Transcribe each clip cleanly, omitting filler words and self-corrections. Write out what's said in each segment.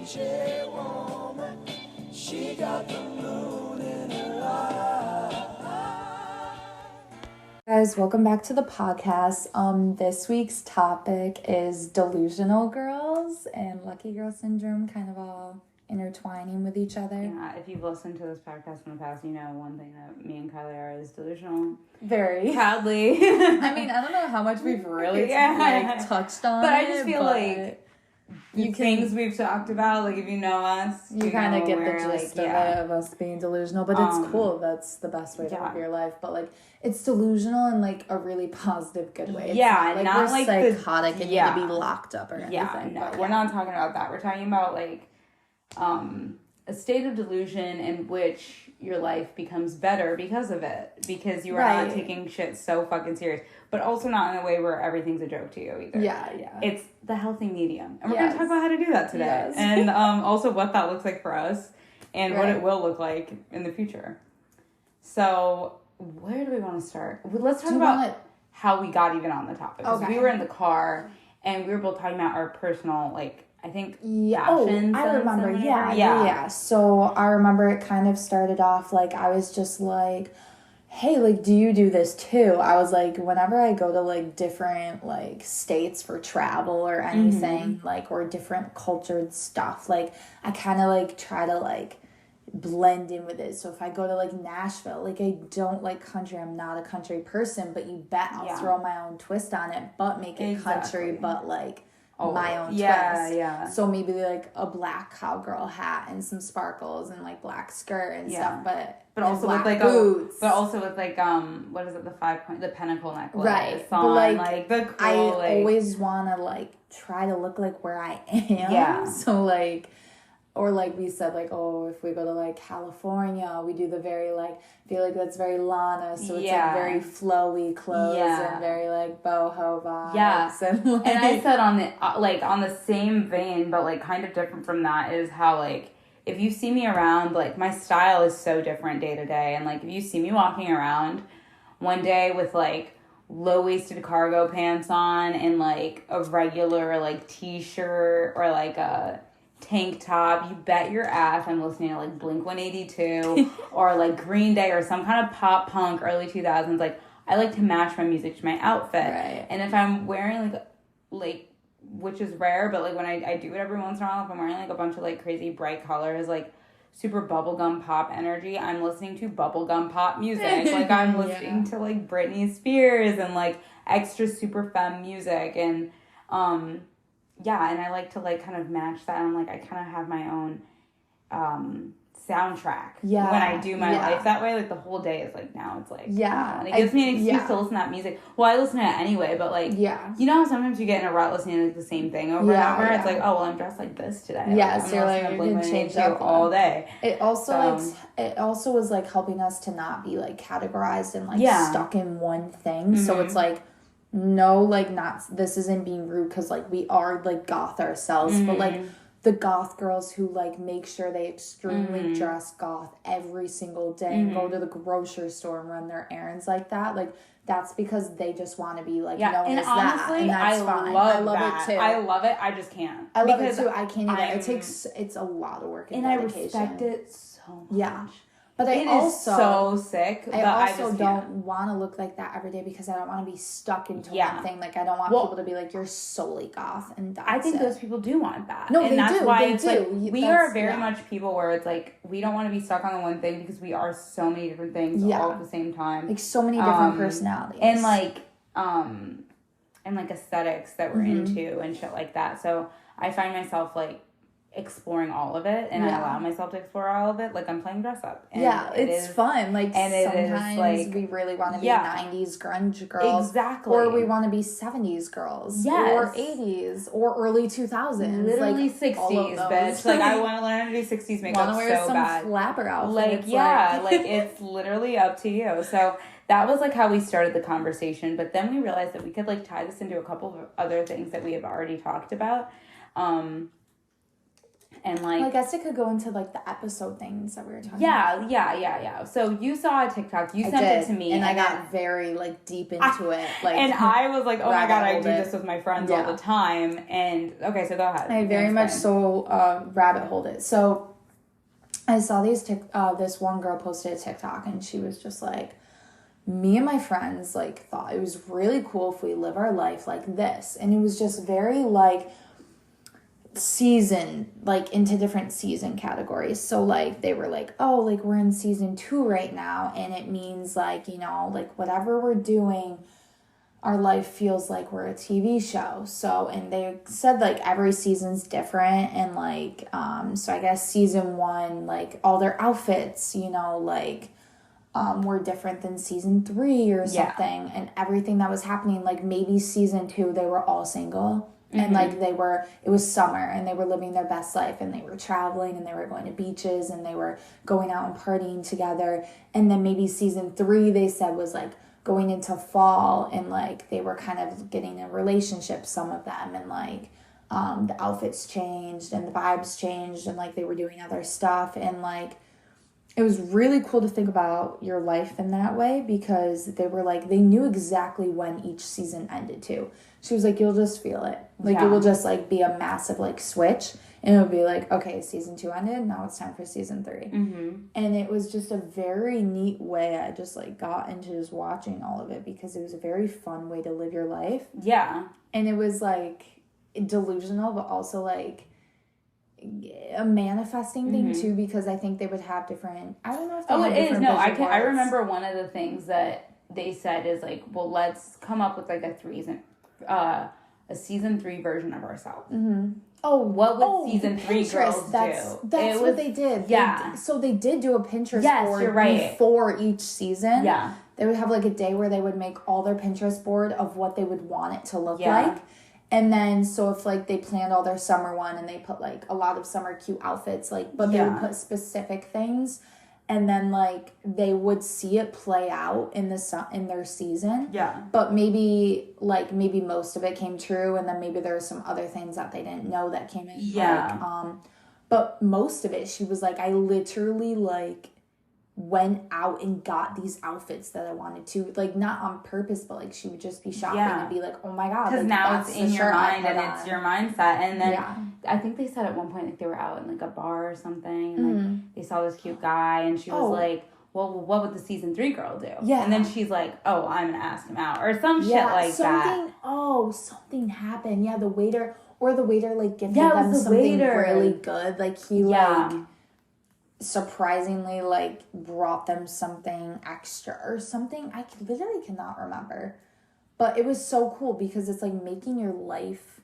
Kleshae woman, she got the moon in her eye. Guys, welcome back to the podcast. This week's topic is delusional girls and lucky girl syndrome, kind of all intertwining with each other. Yeah, if you've listened to this podcast in the past, you know one thing that me and Kylie are is delusional. Very. Proudly. I mean, I don't know how much we've really touched on but it. I just feel like things we've talked about, like if you know us, you kind of get the gist of it, of us being delusional. But it's cool. That's the best way to live your life. But like, it's delusional in like a really positive, good way. It's not like we're psychotic and need to be locked up or anything. Yeah, no, we're not talking about that. We're talking about like a state of delusion in which your life becomes better because of it, because you are not taking shit so fucking serious, but also not in a way where everything's a joke to you either. Yeah. It's the healthy medium, and we're going to talk about how to do that today, and also what that looks like for us, and what it will look like in the future. So, where do we want to start? Let's talk about how we got even on the topic. Because we were in the car, and we were both talking about our personal, like, I think fashion. I remember. Yeah. So I remember it kind of started off like I was just like, hey, like, do you do this too? I was like, whenever I go to like different like states for travel or anything, like, or different cultured stuff, like I kind of like try to like blend in with it. So if I go to like Nashville, like I don't like country, I'm not a country person, but you bet I'll throw my own twist on it, but make it country, but like my own twist. Yeah. So maybe like a black cowgirl hat and some sparkles and like black skirt and stuff, but also with like boots. But also with like what is it, the pentacle necklace. Right. On, but like the cool, I always wanna like try to look like where I am. Yeah. So like, or like we said, like, oh, if we go to like California, we do the very like, I feel like that's very Lana, so it's like very flowy clothes and very like boho vibes. Yeah. And, like, and I said on the on the same vein, but like kind of different from that, is how like if you see me around, like my style is so different day to day, and like if you see me walking around one day with like low-waisted cargo pants on and like a regular like t-shirt or like a tank top, you bet your ass I'm listening to like Blink-182 or like Green Day or some kind of pop punk early 2000s. Like I like to match my music to my outfit, and if I'm wearing like which is rare, but like when I do it every once in a while, if I'm wearing like a bunch of like crazy bright colors, like super bubblegum pop energy, I'm listening to bubblegum pop music. Like I'm listening to like Britney Spears and like extra super femme music, and and I like to like kind of match that. And I'm like, I kind of have my own soundtrack when I do my life that way. Like the whole day is like, now it's like, and it gives me an excuse to listen to that music. Well, I listen to it anyway, but like, you know how sometimes you get in a rut listening to like the same thing over and over? It's like, oh, well, I'm dressed like this today. Yeah, like, so you're like, you can change up all day. It also it also was like helping us to not be like categorized and like stuck in one thing. So it's like, no, like this isn't being rude because like we are like goth ourselves, but like the goth girls who like make sure they extremely dress goth every single day and go to the grocery store and run their errands like that, like that's because they just want to be like known as honestly, that, and that's fine. I love it too. I love it. I just can't. I love it too. I can't either. It's a lot of work and dedication. I respect it so much. Yeah. But it is so sick. I also don't want to look like that every day because I don't want to be stuck into one thing. Like I don't want people to be like, you're solely goth, and that's I think those people do want that. No, and that's why it's do. Like, we are very much people where it's like we don't want to be stuck on the one thing because we are so many different things all at the same time. Like so many different personalities and like aesthetics that we're into and shit like that. So I find myself like exploring all of it, and I allow myself to explore all of it. Like I'm playing dress up. And it's fun. Like and sometimes like, we really want to be 90s grunge girls. Exactly. Or we want to be 70s girls. Yes. Or 80s. Or early 2000s. Literally like, 60s, bitch. Like I want to learn how to do 60s makeup so wear some bad. Flapper outfits. Like, like it's literally up to you. So that was like how we started the conversation. But then we realized that we could like tie this into a couple of other things that we have already talked about. and like Well, I guess it could go into like the episode things that we were talking about. Yeah. So you saw a TikTok, you I sent did, it to me, and I got very like deep into it. Like, and I was like, oh my god, I do rabbit-holed this with my friends all the time. And okay, so go ahead. I very much so rabbit holed it. So I saw this one girl posted a TikTok, and she was just like, me and my friends like thought it was really cool if we live our life like this, and it was just very like season, like into different season categories. So like they were like, oh, like we're in season 2 right now, and it means like, you know, like whatever we're doing, our life feels like we're a TV show. So, and they said like every season's different, and like so I guess season 1, like all their outfits, you know, like were different than season 3 or something, and everything that was happening, like maybe season 2 they were all single. And like it was summer, and they were living their best life, and they were traveling, and they were going to beaches, and they were going out and partying together. And then maybe season 3 they said was like going into fall, and like they were kind of getting in relationships, some of them, and like the outfits changed and the vibes changed, and like they were doing other stuff, and like it was really cool to think about your life in that way, because they were like, they knew exactly when each season ended too. She was like, you'll just feel it. Like, it will just, like, be a massive, like, switch. And it'll be like, okay, season 2 ended. Now it's time for season 3. And it was just a very neat way. I just, like, got into just watching all of it, because it was a very fun way to live your life. Yeah. And it was, like, delusional, but also, like, a manifesting thing, too, because I think they would have different... I don't know if they have different No, vision boards. I remember one of the things that they said is, like, well, let's come up with, like, a season 3 version of ourselves. Oh, what would season 3 girls do? That's what they did. Yeah. So they did do a Pinterest board you're right. before each season. Yeah. They would have like a day where they would make all their Pinterest board of what they would want it to look like. And then, so if like they planned all their summer one, and they put like a lot of summer cute outfits, like, but they would put specific things. And then, like, they would see it play out in their season. Yeah. But maybe most of it came true, and then maybe there were some other things that they didn't know that came in. Yeah. Like, but most of it, she was like, I literally, like, went out and got these outfits that I wanted to. Like, not on purpose, but, like, she would just be shopping and be like, oh, my God. Because like, now it's in your mind, and it's your mindset. And then I think they said at one point, like, they were out in, like, a bar or something, and, like, they saw this cute guy, and she was like, well, what would the season 3 girl do? Yeah. And then she's like, oh, I'm going to ask him out. Or some shit like that. Oh, something happened. Yeah, the waiter, like, gifted them something really good. Like, he, like... surprisingly, like, brought them something extra or something. I literally cannot remember. But it was so cool, because it's, like, making your life...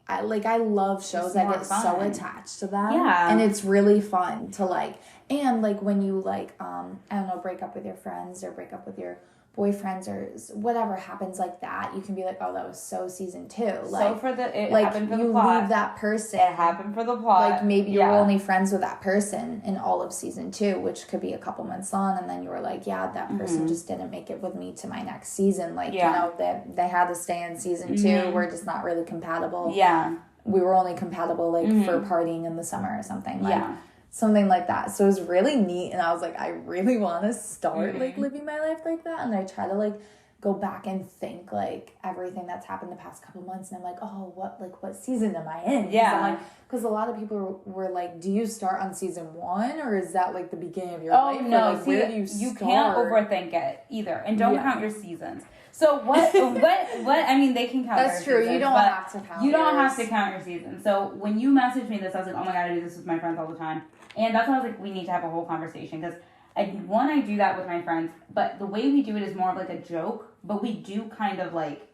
I love shows that get so attached to them. Yeah. And it's really fun to, like... And, like, when you, like, I don't know, break up with your friends or break up with your boyfriends or whatever happens like that, you can be like, oh, that was so season 2. Like, it happened for the plot. You leave that person. It happened for the plot. Like, maybe you were only friends with that person in all of season 2, which could be a couple months long, and then you were like, yeah, that person just didn't make it with me to my next season. Like, you know, they had to stay in season 2. We're just not really compatible. Yeah. We were only compatible, like, for partying in the summer or something. Like, something like that. So it was really neat, and I was like, I really want to start like living my life like that. And I try to like go back and think like everything that's happened the past couple months, and I'm like, oh, what season am I in? Yeah, because a lot of people were like, do you start on season 1, or is that like the beginning of your life? Oh no, like, where do you start? You can't overthink it either, and don't count your seasons. So what I mean, they can count. That's true. Seasons, you don't have to count. You don't have to count your seasons. So when you messaged me this, I was like, oh my god, I do this with my friends all the time. And that's why I was like, we need to have a whole conversation, because I do that with my friends, but the way we do it is more of like a joke, but we do kind of like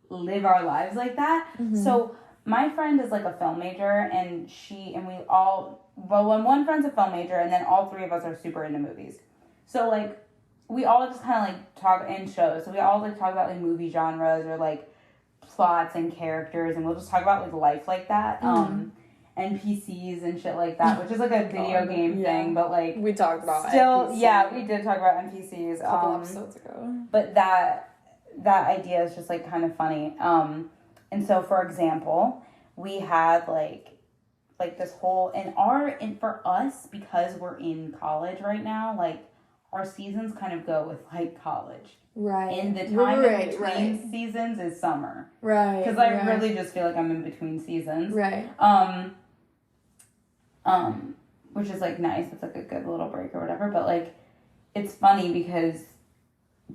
live our lives like that. So my friend is like a film major, and when one friend's a film major, and then all 3 of us are super into movies. So like we all just kind of like talk in shows. So we all like talk about like movie genres or like plots and characters, and we'll just talk about like life like that. NPCs and shit like that, which is like a video game thing, but like we talked about NPCs. Yeah, we did talk about NPCs a couple episodes ago. But that idea is just like kind of funny. And so for example, we had like like this whole, and for us, because we're in college right now, like our seasons kind of go with like college. Right. And the time in between seasons is summer. Right. Because I really just feel like I'm in between seasons. Right. Which is like nice. It's like a good little break or whatever. But like, it's funny because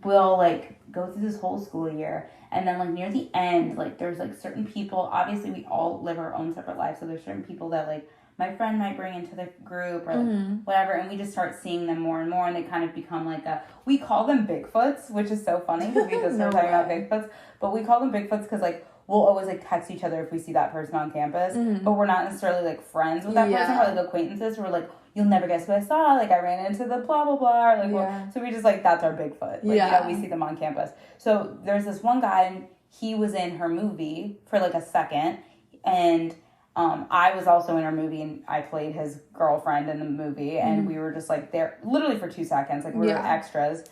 we'll like go through this whole school year, and then like near the end, like there's like certain people. Obviously, we all live our own separate lives, so there's certain people that like my friend might bring into the group or like whatever, and we just start seeing them more and more, and they kind of become like we call them Bigfoots, which is so funny because we just started talking about Bigfoots, but we call them Bigfoots because like we'll always like text each other if we see that person on campus, but we're not necessarily like friends with that person, or like acquaintances. We're like, you'll never guess who I saw, like I ran into the blah blah blah, or, like so we just like, that's our Bigfoot, like you know, we see them on campus. So there's this one guy, and he was in her movie for like a second, and I was also in her movie, and I played his girlfriend in the movie, and we were just like there literally for 2 seconds, like we were extras.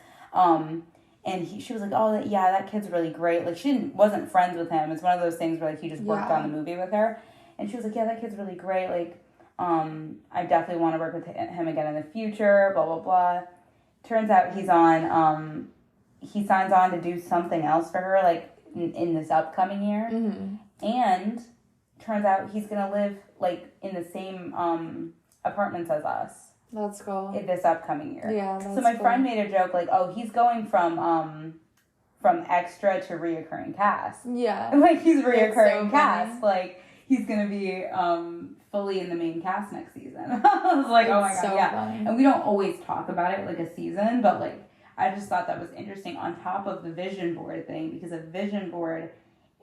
And she was like, oh, yeah, that kid's really great. Like, wasn't friends with him. It's one of those things where, like, he just worked on the movie with her. And she was like, yeah, that kid's really great. Like, I definitely want to work with him again in the future, blah, blah, blah. Turns out he signs on to do something else for her, like, in this upcoming year. And turns out he's going to live, like, in the same apartments as us. That's cool. This upcoming year. Yeah, that's so my friend made a joke like, oh, he's going from extra to reoccurring cast. Yeah. Like, he's reoccurring cast. Like, he's going to be fully in the main cast next season. I was like, oh my God, yeah. Funny. And we don't always talk about it like a season, but like, I just thought that was interesting on top of the vision board thing, because a vision board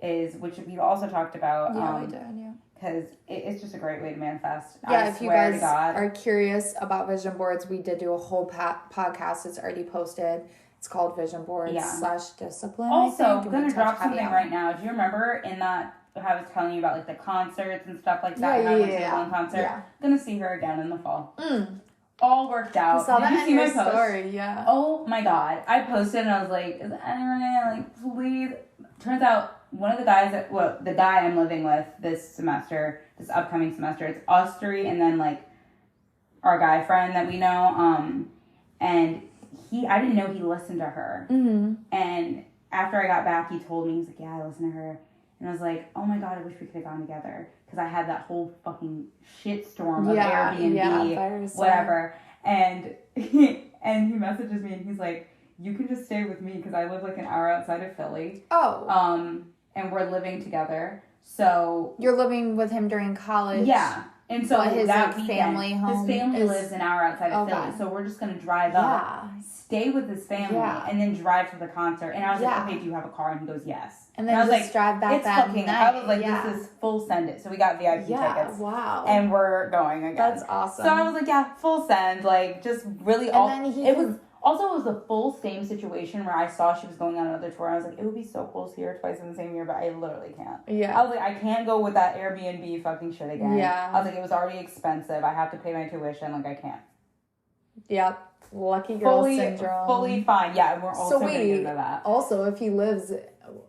is, which we also talked about. Yeah, we did, yeah. Because it's just a great way to manifest. Yeah, if you guys are curious about vision boards, we did do a whole podcast. It's already posted. It's called Vision Boards / Discipline. Also, I'm going to drop something right now. Do you remember in that, I was telling you about like the concerts and stuff like that? I went to the one concert. I'm going to see her again in the fall. All worked out. I saw that Did you see my post? Story, yeah. Oh my God. I posted and I was like, is anyone like, please? Turns out, one of the guys the guy I'm living with this upcoming semester, it's us three and then like our guy friend that we know, and I didn't know he listened to her. And after I got back, he told me, he's like, yeah, I listened to her. And I was like, oh my God, I wish we could have gone together, because I had that whole fucking shitstorm of Airbnb, whatever. And he messages me and he's like, you can just stay with me because I live like an hour outside of Philly. And we're living together. So you're living with him during college. Yeah. And so his that like, family home. His family lives an hour outside of Philly. So we're just gonna drive up, stay with his family, and then drive to the concert. And I was like, okay, do you have a car? And he goes, yes. And then I was just like, drive back that night. I was like, this is full send it. So we got VIP tickets. Wow. And we're going again. That's awesome. So I was like, yeah, full send. Like, just really it was the full same situation where I saw she was going on another tour. I was like, it would be so cool to see her twice in the same year, but I literally can't. Yeah. I was like, I can't go with that Airbnb fucking shit again. Yeah. I was like, it was already expensive. I have to pay my tuition. Like, I can't. Yep. Lucky girl syndrome. Fully fine. Yeah, and we're also getting into that. Also, if he lives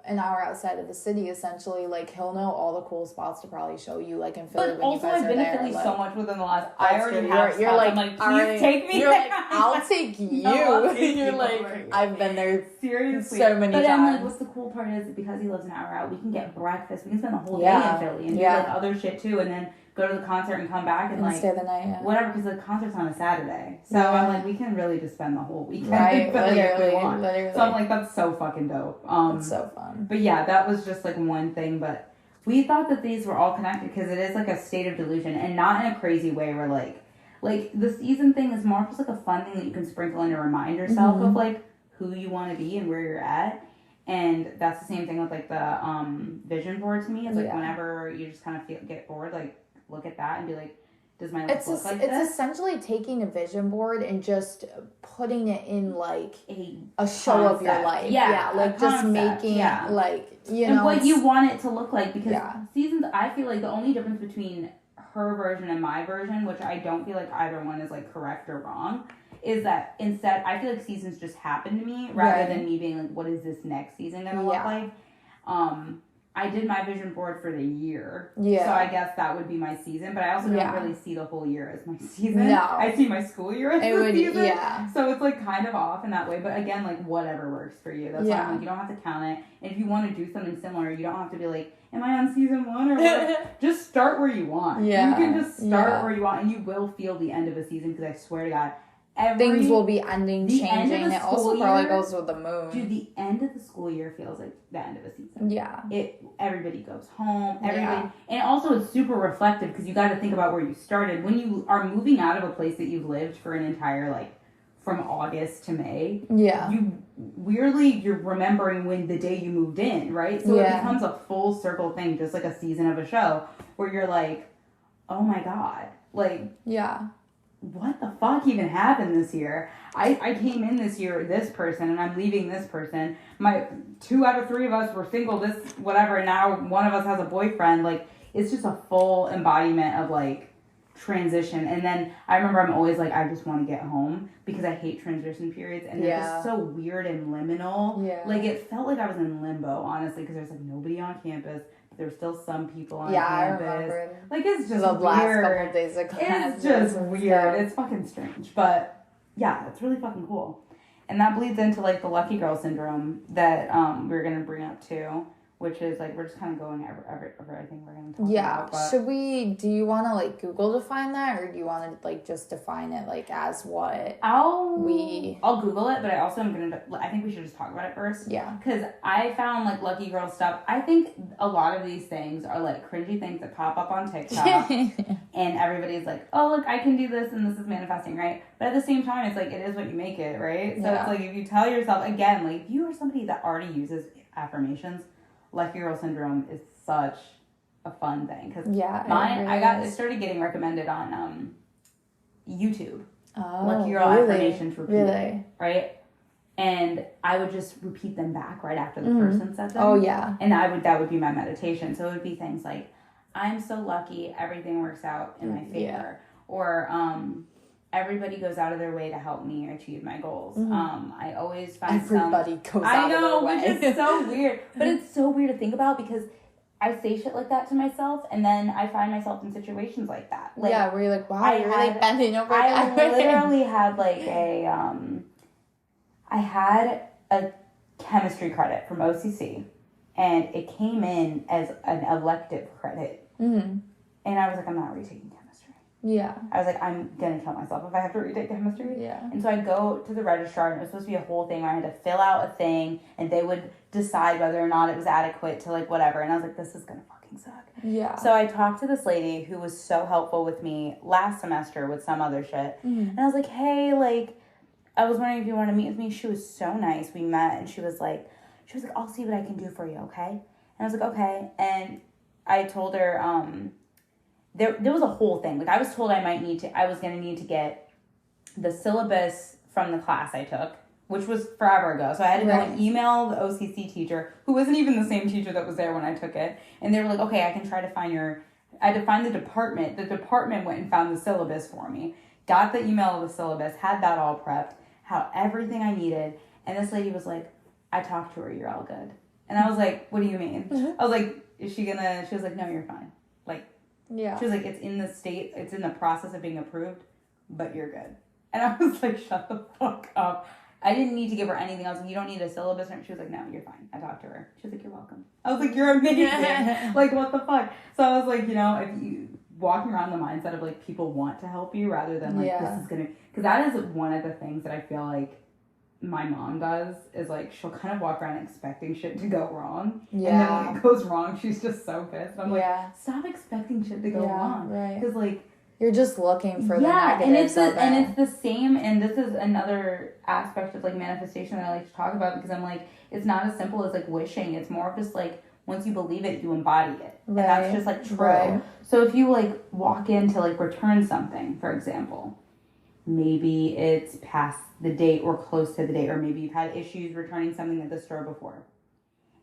an hour outside of the city, essentially, like, he'll know all the cool spots to probably show you, like, in Philly. But also, I've been to Philly so much within the last. I already have. You're like, I'm like, please take me. You're like, I'll take you. No, You're like, I've been there seriously so many times. But I'm like, what's the cool part is because he lives an hour out, we can get breakfast. We can spend the whole day in Philly and do like other shit too, and then go to the concert and come back and like stay the night. Whatever, because the concert's on a Saturday. So I'm like, we can really just spend the whole weekend in Philly if we want. Literally. So I'm like, that's so fucking dope. It's so fun. But yeah, that was just like one thing, but we thought that these were all connected because it is like a state of delusion, and not in a crazy way where like the season thing is more just like a fun thing that you can sprinkle in to remind yourself of like who you want to be and where you're at. And that's the same thing with like the vision board to me. It's like whenever you just kind of get bored, like look at that and be like, does my life look like this? It's essentially taking a vision board and just putting it in like a show of your life. Yeah, like just making like, you know, and what you want it to look like, because seasons, I feel like the only difference between her version and my version, which I don't feel like either one is like correct or wrong, is that instead I feel like seasons just happen to me rather than me being like, what is this next season gonna look like? I did my vision board for the year. Yeah. So I guess that would be my season. But I also don't really see the whole year as my season. No. I see my school year as the season. Yeah. So it's like kind of off in that way. But again, like whatever works for you. That's why I'm like, you don't have to count it. And if you want to do something similar, you don't have to be like, am I on season 1 or what? Just start where you want. Yeah. You can just start where you want, and you will feel the end of a season, because I swear to God, things will be ending, changing. End It also probably goes with the moon. Dude, the end of the school year feels like the end of a season. Yeah. Everybody goes home. And also it's super reflective, because you got to think about where you started. When you are moving out of a place that you've lived for an entire, like, from August to May. Yeah. You're remembering when the day you moved in, right? So it becomes a full circle thing, just like a season of a show, where you're like, oh my God, like, what the fuck even happened this year? I came in this year this person, and I'm leaving this person. My 2 out of 3 of us were single, this whatever, and now one of us has a boyfriend. Like, it's just a full embodiment of, like, transition. And then I remember I'm always like, I just want to get home, because I hate transition periods, and they're just so weird and liminal. Like, it felt like I was in limbo, honestly, because there's like nobody on campus. There's still some people on campus. I remember. Like, it's just the weird. last couple of days of class. It's just weird. It's fucking strange. But yeah, it's really fucking cool. And that bleeds into, like, the lucky girl syndrome that we're going to bring up too, which is, like, we're just kind of going over everything we're going to talk about. But do you want to, like, Google define that, or do you want to, like, just define it, like, as what I'll Google it, but I also I think we should just talk about it first. Yeah. Because I found, like, lucky girl stuff. I think a lot of these things are, like, cringy things that pop up on TikTok. And everybody's like, oh, look, I can do this, and this is manifesting, right? But at the same time, it's like, it is what you make it, right? So it's like, if you tell yourself, again, like, if you are somebody that already uses affirmations, lucky girl syndrome is such a fun thing, because I started getting recommended on YouTube. Lucky girl affirmations repeated, right? And I would just repeat them back right after the person said them. Oh yeah. And that would be my meditation. So it would be things like, I'm so lucky, everything works out in my favor, or everybody goes out of their way to help me achieve my goals. I always find everybody goes out of their way. Which is so weird. But it's so weird to think about, because I say shit like that to myself, and then I find myself in situations like that. Like, where you're like, wow, you're really bending over. I literally had like I had a chemistry credit from OCC, and it came in as an elective credit. And I was like, I'm not retaking chemistry. Yeah. I was like, I'm going to kill myself if I have to retake chemistry. Yeah. And so I go to the registrar, and it was supposed to be a whole thing where I had to fill out a thing, and they would decide whether or not it was adequate to, like, whatever. And I was like, this is going to fucking suck. Yeah. So I talked to this lady who was so helpful with me last semester with some other shit. And I was like, hey, like, I was wondering if you want to meet with me. She was so nice. We met, and she was like, I'll see what I can do for you, okay? And I was like, okay. And I told her, there was a whole thing. Like, I was told I was going to need to get the syllabus from the class I took, which was forever ago. So I had to go and email the OCC teacher, who wasn't even the same teacher that was there when I took it. And they were like, okay, I can try to find I had to find the department. The department went and found the syllabus for me. Got the email of the syllabus, had that all prepped, had everything I needed. And this lady was like, I talked to her, you're all good. And I was like, what do you mean? I was like, she was like, no, you're fine. Like, she was like, it's in the process of being approved, but you're good. And I was like, shut the fuck up. I didn't need to give her anything. I was like, you don't need a syllabus. And she was like, no, you're fine. I talked to her. She was like, you're welcome. I was like, you're amazing. Like, what the fuck? So I was like, if you walking around the mindset of, like, people want to help you rather than, like, this is going to, because that is one of the things that I feel like my mom does, is, like, she'll kind of walk around expecting shit to go wrong. And then when it goes wrong, she's just so pissed. I'm like, stop expecting shit to go wrong. Right. Because, like, you're just looking for the negatives and it's the same, and this is another aspect of, like, manifestation that I like to talk about, because I'm like, it's not as simple as, like, wishing. It's more of just, like, once you believe it, you embody it. And that's just, like, true. So if you, like, walk in to, like, return something, for example, maybe it's past the date or close to the date, or maybe you've had issues returning something at the store before,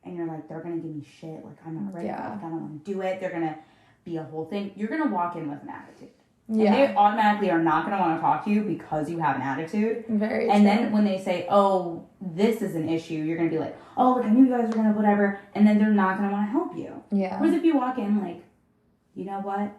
and you're like, they're going to give me shit, like, I'm not ready, like, I don't want to do it, they're going to be a whole thing. You're going to walk in with an attitude. And they automatically are not going to want to talk to you because you have an attitude. Very And true. then when they say, oh, this is an issue, you're going to be like, oh, look, I knew you guys were going to whatever. And then they're not going to want to help you. Yeah. Whereas if you walk in like, you know what?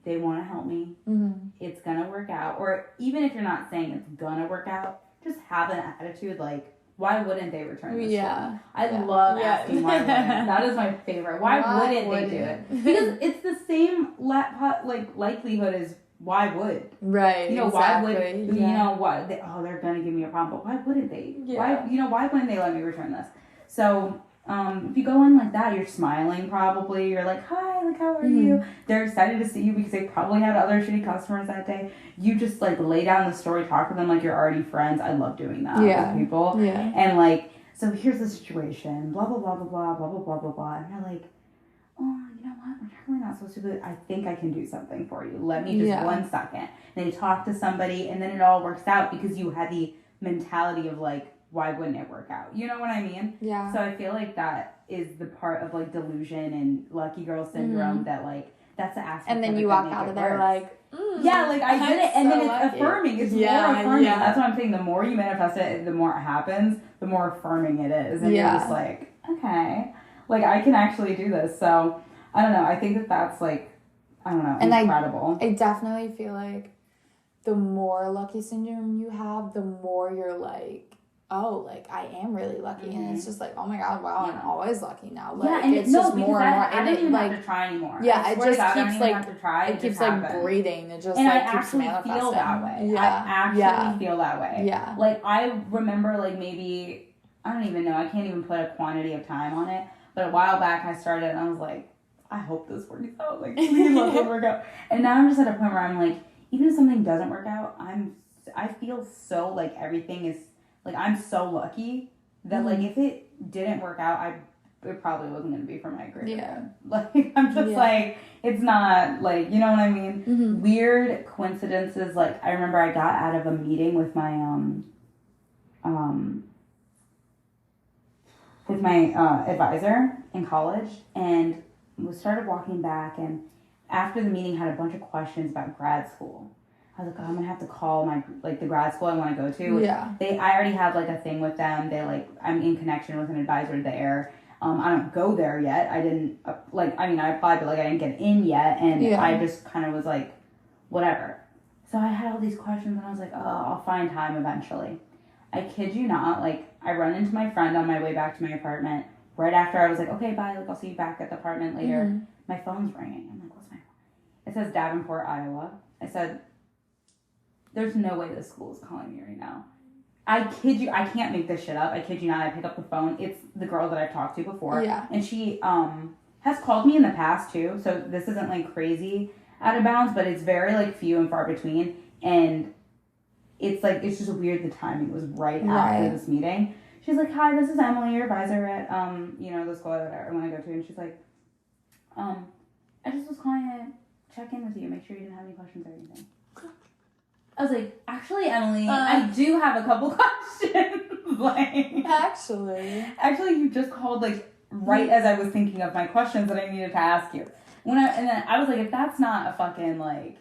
They want to help me. Mm-hmm. It's going to work out. Or even if you're not saying it's going to work out, just have an attitude like, why wouldn't they return this? Yeah. I love asking why wouldn't. That is my favorite. Why wouldn't they do it? Because it's the same likelihood as why would. Right. You know, exactly. why would, you know, what? They're going to give me a problem, but why wouldn't they? Yeah. Why wouldn't they let me return this? So, if you go in like that, you're smiling probably. You're like, hi, like, how are you? They're excited to see you because they probably had other shitty customers that day. You just like lay down the story, talk to them like you're already friends. I love doing that with people. Yeah. And like, so here's the situation, blah, blah, blah, blah, blah, blah, blah, blah, blah, blah. And you're like, oh, you know what? We're really not supposed to do it. I think I can do something for you. Let me just 1 second. And you talk to somebody and then it all works out because you had the mentality of like, why wouldn't it work out? You know what I mean? Yeah. So I feel like that is the part of like delusion and lucky girl syndrome that like, that's the aspect. And then of you it walk that out make of it there worse. like, yeah, like I did it, and so then it's lucky. affirming. It's more affirming. Yeah. That's what I'm saying. The more you manifest it, the more it happens, the more affirming it is. And you're just like, okay, like I can actually do this. So I don't know. I think that's like, I don't know, and incredible. I definitely feel like the more lucky syndrome you have, the more you're like, oh, like I am really lucky, and it's just like, oh my god, wow, I'm always lucky now. Like, and it's just more and more, I and don't it even like have to try anymore. yeah, it just keeps like it keeps like breathing. It just and like I keeps actually manifesting. feel that way. Yeah, I actually feel that way. Yeah, like I remember like maybe I don't even know. I can't even put a quantity of time on it. But a while back, I started and I was like, I hope this works out. Like, please let it work out. And now I'm just at a point where I'm like, even if something doesn't work out, I feel so like everything is. Like, I'm so lucky that, like, if it didn't work out, it probably wasn't going to be for my career. Yeah. Like, I'm just like, it's not, like, you know what I mean? Weird coincidences. Like, I remember I got out of a meeting with my, advisor in college, and we started walking back, and after the meeting had a bunch of questions about grad school. I was like, oh, I'm gonna have to call the grad school I want to go to. Yeah. I already have like a thing with them. I'm in connection with an advisor there. I don't go there yet. I didn't I applied, but like I didn't get in yet, and I just kind of was like, whatever. So I had all these questions, and I was like, oh, I'll find time eventually. I kid you not, like I run into my friend on my way back to my apartment. Right after I was like, okay, bye. Like I'll see you back at the apartment later. My phone's ringing. I'm like, what's my phone? It says Davenport, Iowa. I said, there's no way this school is calling me right now. I kid you, I can't make this shit up. I kid you not, I pick up the phone. It's the girl that I've talked to before. Yeah. And she has called me in the past too, so this isn't like crazy out of bounds, but it's very like few and far between. And it's like, it's just weird the timing was right after this meeting. She's like, hi, this is Emily, your advisor at, the school that I want to go to. And she's like, I just was calling to check in with you, make sure you didn't have any questions or anything. I was like, actually, Emily, I do have a couple questions. Actually, you just called like right as I was thinking of my questions that I needed to ask you. And then I was like, if that's not a fucking like,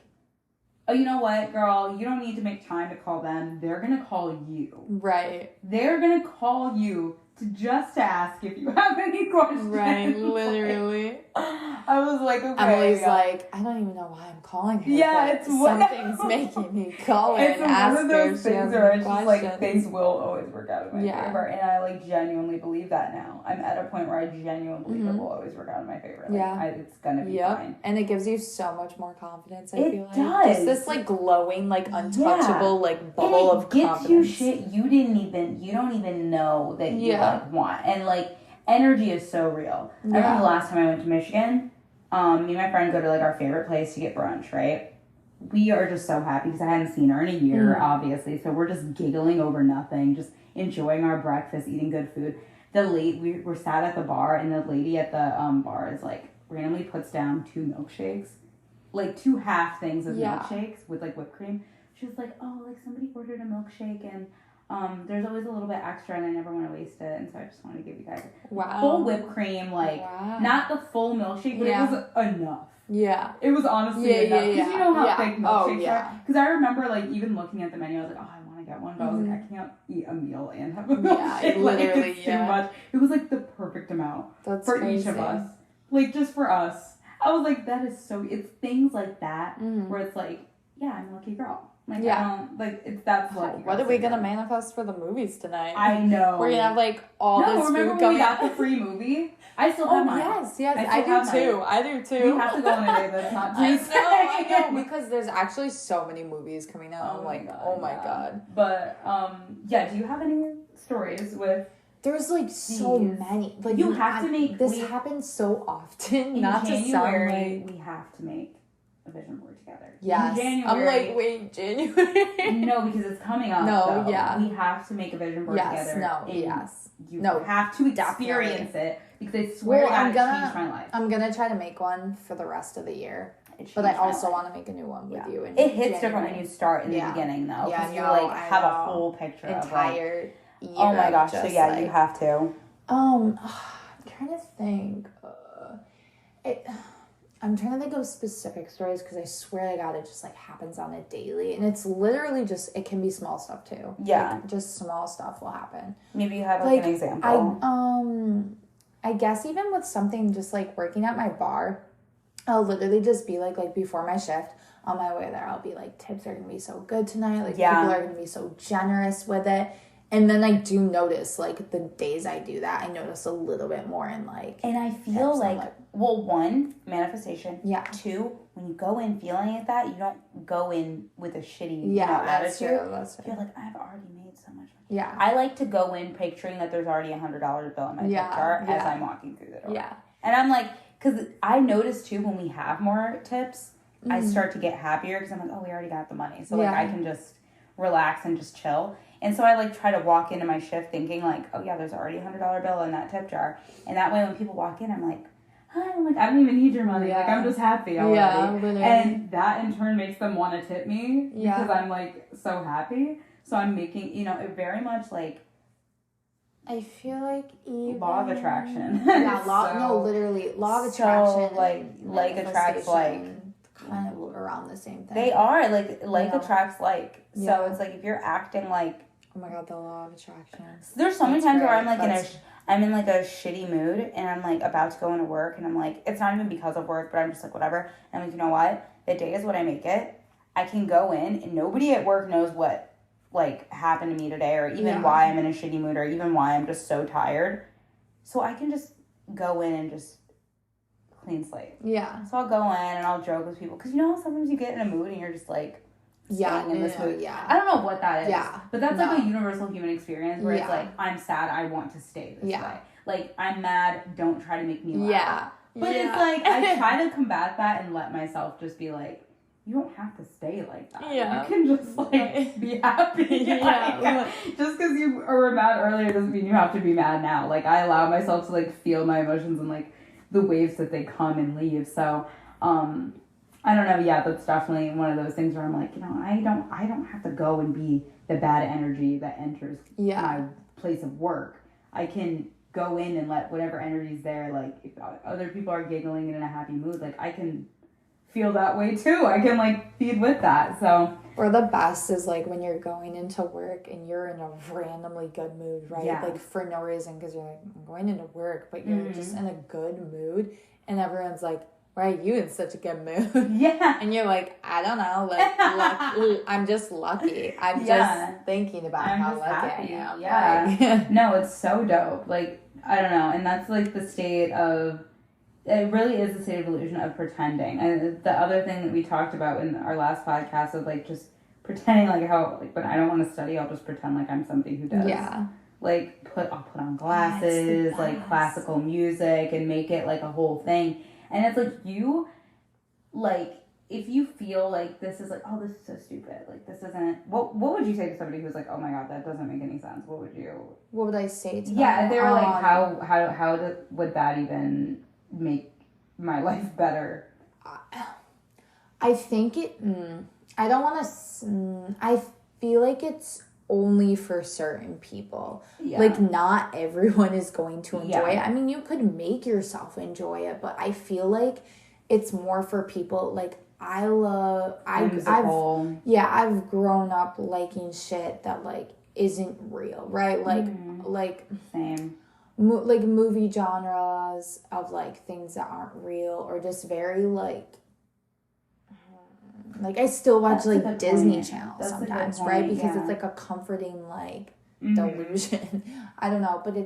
oh, you know what, girl, you don't need to make time to call them. They're gonna call you. Right. They're gonna call you to ask if you have any questions. Right, literally. I was like, okay. Emily's like, I don't even know why I'm calling her. Yeah, it's something's making me call her and ask her if she has any questions. Like, things will always work out in my favor. And I like genuinely believe that now. I'm at a point where I genuinely believe it will always work out in my favor. Like, it's gonna be fine. And it gives you so much more confidence, I feel like. It does. Just this like glowing, like untouchable, like bubble of confidence. And it gets you shit you don't even know that you like want. And like energy is so real. I remember the last time I went to Michigan, me and my friend go to like our favorite place to get brunch, right? We are just so happy because I hadn't seen her in a year, obviously. So we're just giggling over nothing, just enjoying our breakfast, eating good food. We were sat at the bar, and the lady at the bar is like randomly puts down 2 milkshakes, like 2 half things of milkshakes with like whipped cream. She was like, oh, like somebody ordered a milkshake and there's always a little bit extra and I never want to waste it, and so I just want to give you guys full whipped cream, like not the full milkshake, but it was enough. Yeah. It was honestly Yeah, enough. yeah, Because yeah. you know how Yeah. thick Oh, milkshakes yeah. are. Because I remember, like, even looking at the menu, I was like, oh, I want to get one. But I was like, I can't eat a meal and have a milkshake. Like, literally, it's too much. It was, like, the perfect amount for crazy. each of us. Like, just for us. I was like, that is so... It's things like that where it's like, yeah, I'm a lucky girl. Like, I don't... Like, it's that's lucky. What are we going to manifest for the movies tonight? I know. We're going to have, like, all this food remember when we got the free movie? I still have mine. Yes. I do too. I do too. We have to go on a day that's not Tuesday. I know, because there's actually so many movies coming out. I'm like, oh my god. But, yeah, do you have any stories with... There's, like, so many. Like, you have to make... This happens so often. In not January, to sound like... we have to make a vision board together. Yes. In January. I'm like, wait, January? No, because it's coming up. No, so yeah. We have to make a vision board together. You have to experience it. Because I swear to God, it changed my life. I'm going to try to make one for the rest of the year. But I also want to make a new one with you. It hits different when you start in the beginning, though. Because you, like, have a whole picture of, like... year. Oh my gosh, so yeah, like, you have to. I'm trying to think. I'm trying to think of specific stories because I swear to God, it just, like, happens on a daily. And it's literally just, it can be small stuff, too. Yeah. Like, just small stuff will happen. Maybe you have, like an example. I guess even with something just, like, working at my bar, I'll literally just be, like, before my shift, on my way there, I'll be, like, tips are going to be so good tonight. Like, people are going to be so generous with it. And then I do notice, like, the days I do that, I notice a little bit more in, like... And I feel like, well, one, manifestation. Yeah. Two, when you go in feeling like that, you don't go in with a shitty that's attitude. True, that's true. You're like, I've already made so much money. Yeah. I like to go in picturing that there's already $100 bill in my tip jar as I'm walking through the door. Yeah. And I'm like, because I notice, too, when we have more tips, I start to get happier because I'm like, oh, we already got the money. So, like, I can just relax and just chill. And so I, like, try to walk into my shift thinking, like, oh, yeah, there's already a $100 bill in that tip jar. And that way when people walk in, I'm like, hi, I'm like, I don't even need your money. Like, I'm just happy already. Yeah, literally. And that, in turn, makes them want to tip me because I'm, like, so happy. So I'm making, you know, it very much, like... I feel like even... Law of attraction. Yeah, literally. Law of attraction. Like attracts like. Kind of around the same thing. They are, like attracts like. So it's like if you're acting like... Oh my God, the law of attraction. There's so many times where I'm like I'm in like a shitty mood and I'm like about to go into work and I'm like, it's not even because of work, but I'm just like, whatever. And I'm like, you know what? The day is what I make it. I can go in and nobody at work knows what like happened to me today or even why I'm in a shitty mood or even why I'm just so tired. So I can just go in and just clean slate. Yeah. So I'll go in and I'll joke with people because you know how sometimes you get in a mood and you're just like staying in this mood. Yeah. I don't know what that is. Yeah. But that's like a universal human experience where it's like I'm sad, I want to stay this way. Like I'm mad, don't try to make me laugh. Yeah. But it's like I try to combat that and let myself just be like, you don't have to stay like that. Yeah. You can just like be happy. Just because you were mad earlier doesn't mean you have to be mad now. Like I allow myself to like feel my emotions and like the waves that they come and leave. So I don't know. Yeah, that's definitely one of those things where I'm like, you know, I don't have to go and be the bad energy that enters my place of work. I can go in and let whatever energy's there. Like if other people are giggling and in a happy mood, like I can feel that way too. I can like feed with that. So or the best is like when you're going into work and you're in a randomly good mood, right? Yeah. Like for no reason because you're like I'm going into work, but you're just in a good mood, and everyone's like, "Why are you in such a good mood?" Yeah, and you're like, "I don't know, like I'm just lucky. I'm just thinking about how lucky I am." Yeah, like, no, it's so dope. Like I don't know, and that's like the state of. It really is the state of illusion of pretending. And the other thing that we talked about in our last podcast of like just pretending like how like when I don't want to study, I'll just pretend like I'm somebody who does. Yeah. Like I'll put on glasses, like classical music and make it like a whole thing. And it's like you like if you feel like this is like, oh, this is so stupid, like this isn't what would you say to somebody who's like, oh my God, that doesn't make any sense? What would I say to them? Yeah, if they were like, how would that even make my life better? I think I don't want to I feel like it's only for certain people. Like not everyone is going to enjoy it. I mean, you could make yourself enjoy it, but I feel like it's more for people, like, I've grown up liking shit that, like, isn't real, right? Like Same. Like movie genres of, like, things that aren't real, or just very, like I still watch, like, Disney Channel sometimes, right? Because it's, like, a comforting, like, delusion. I don't know, but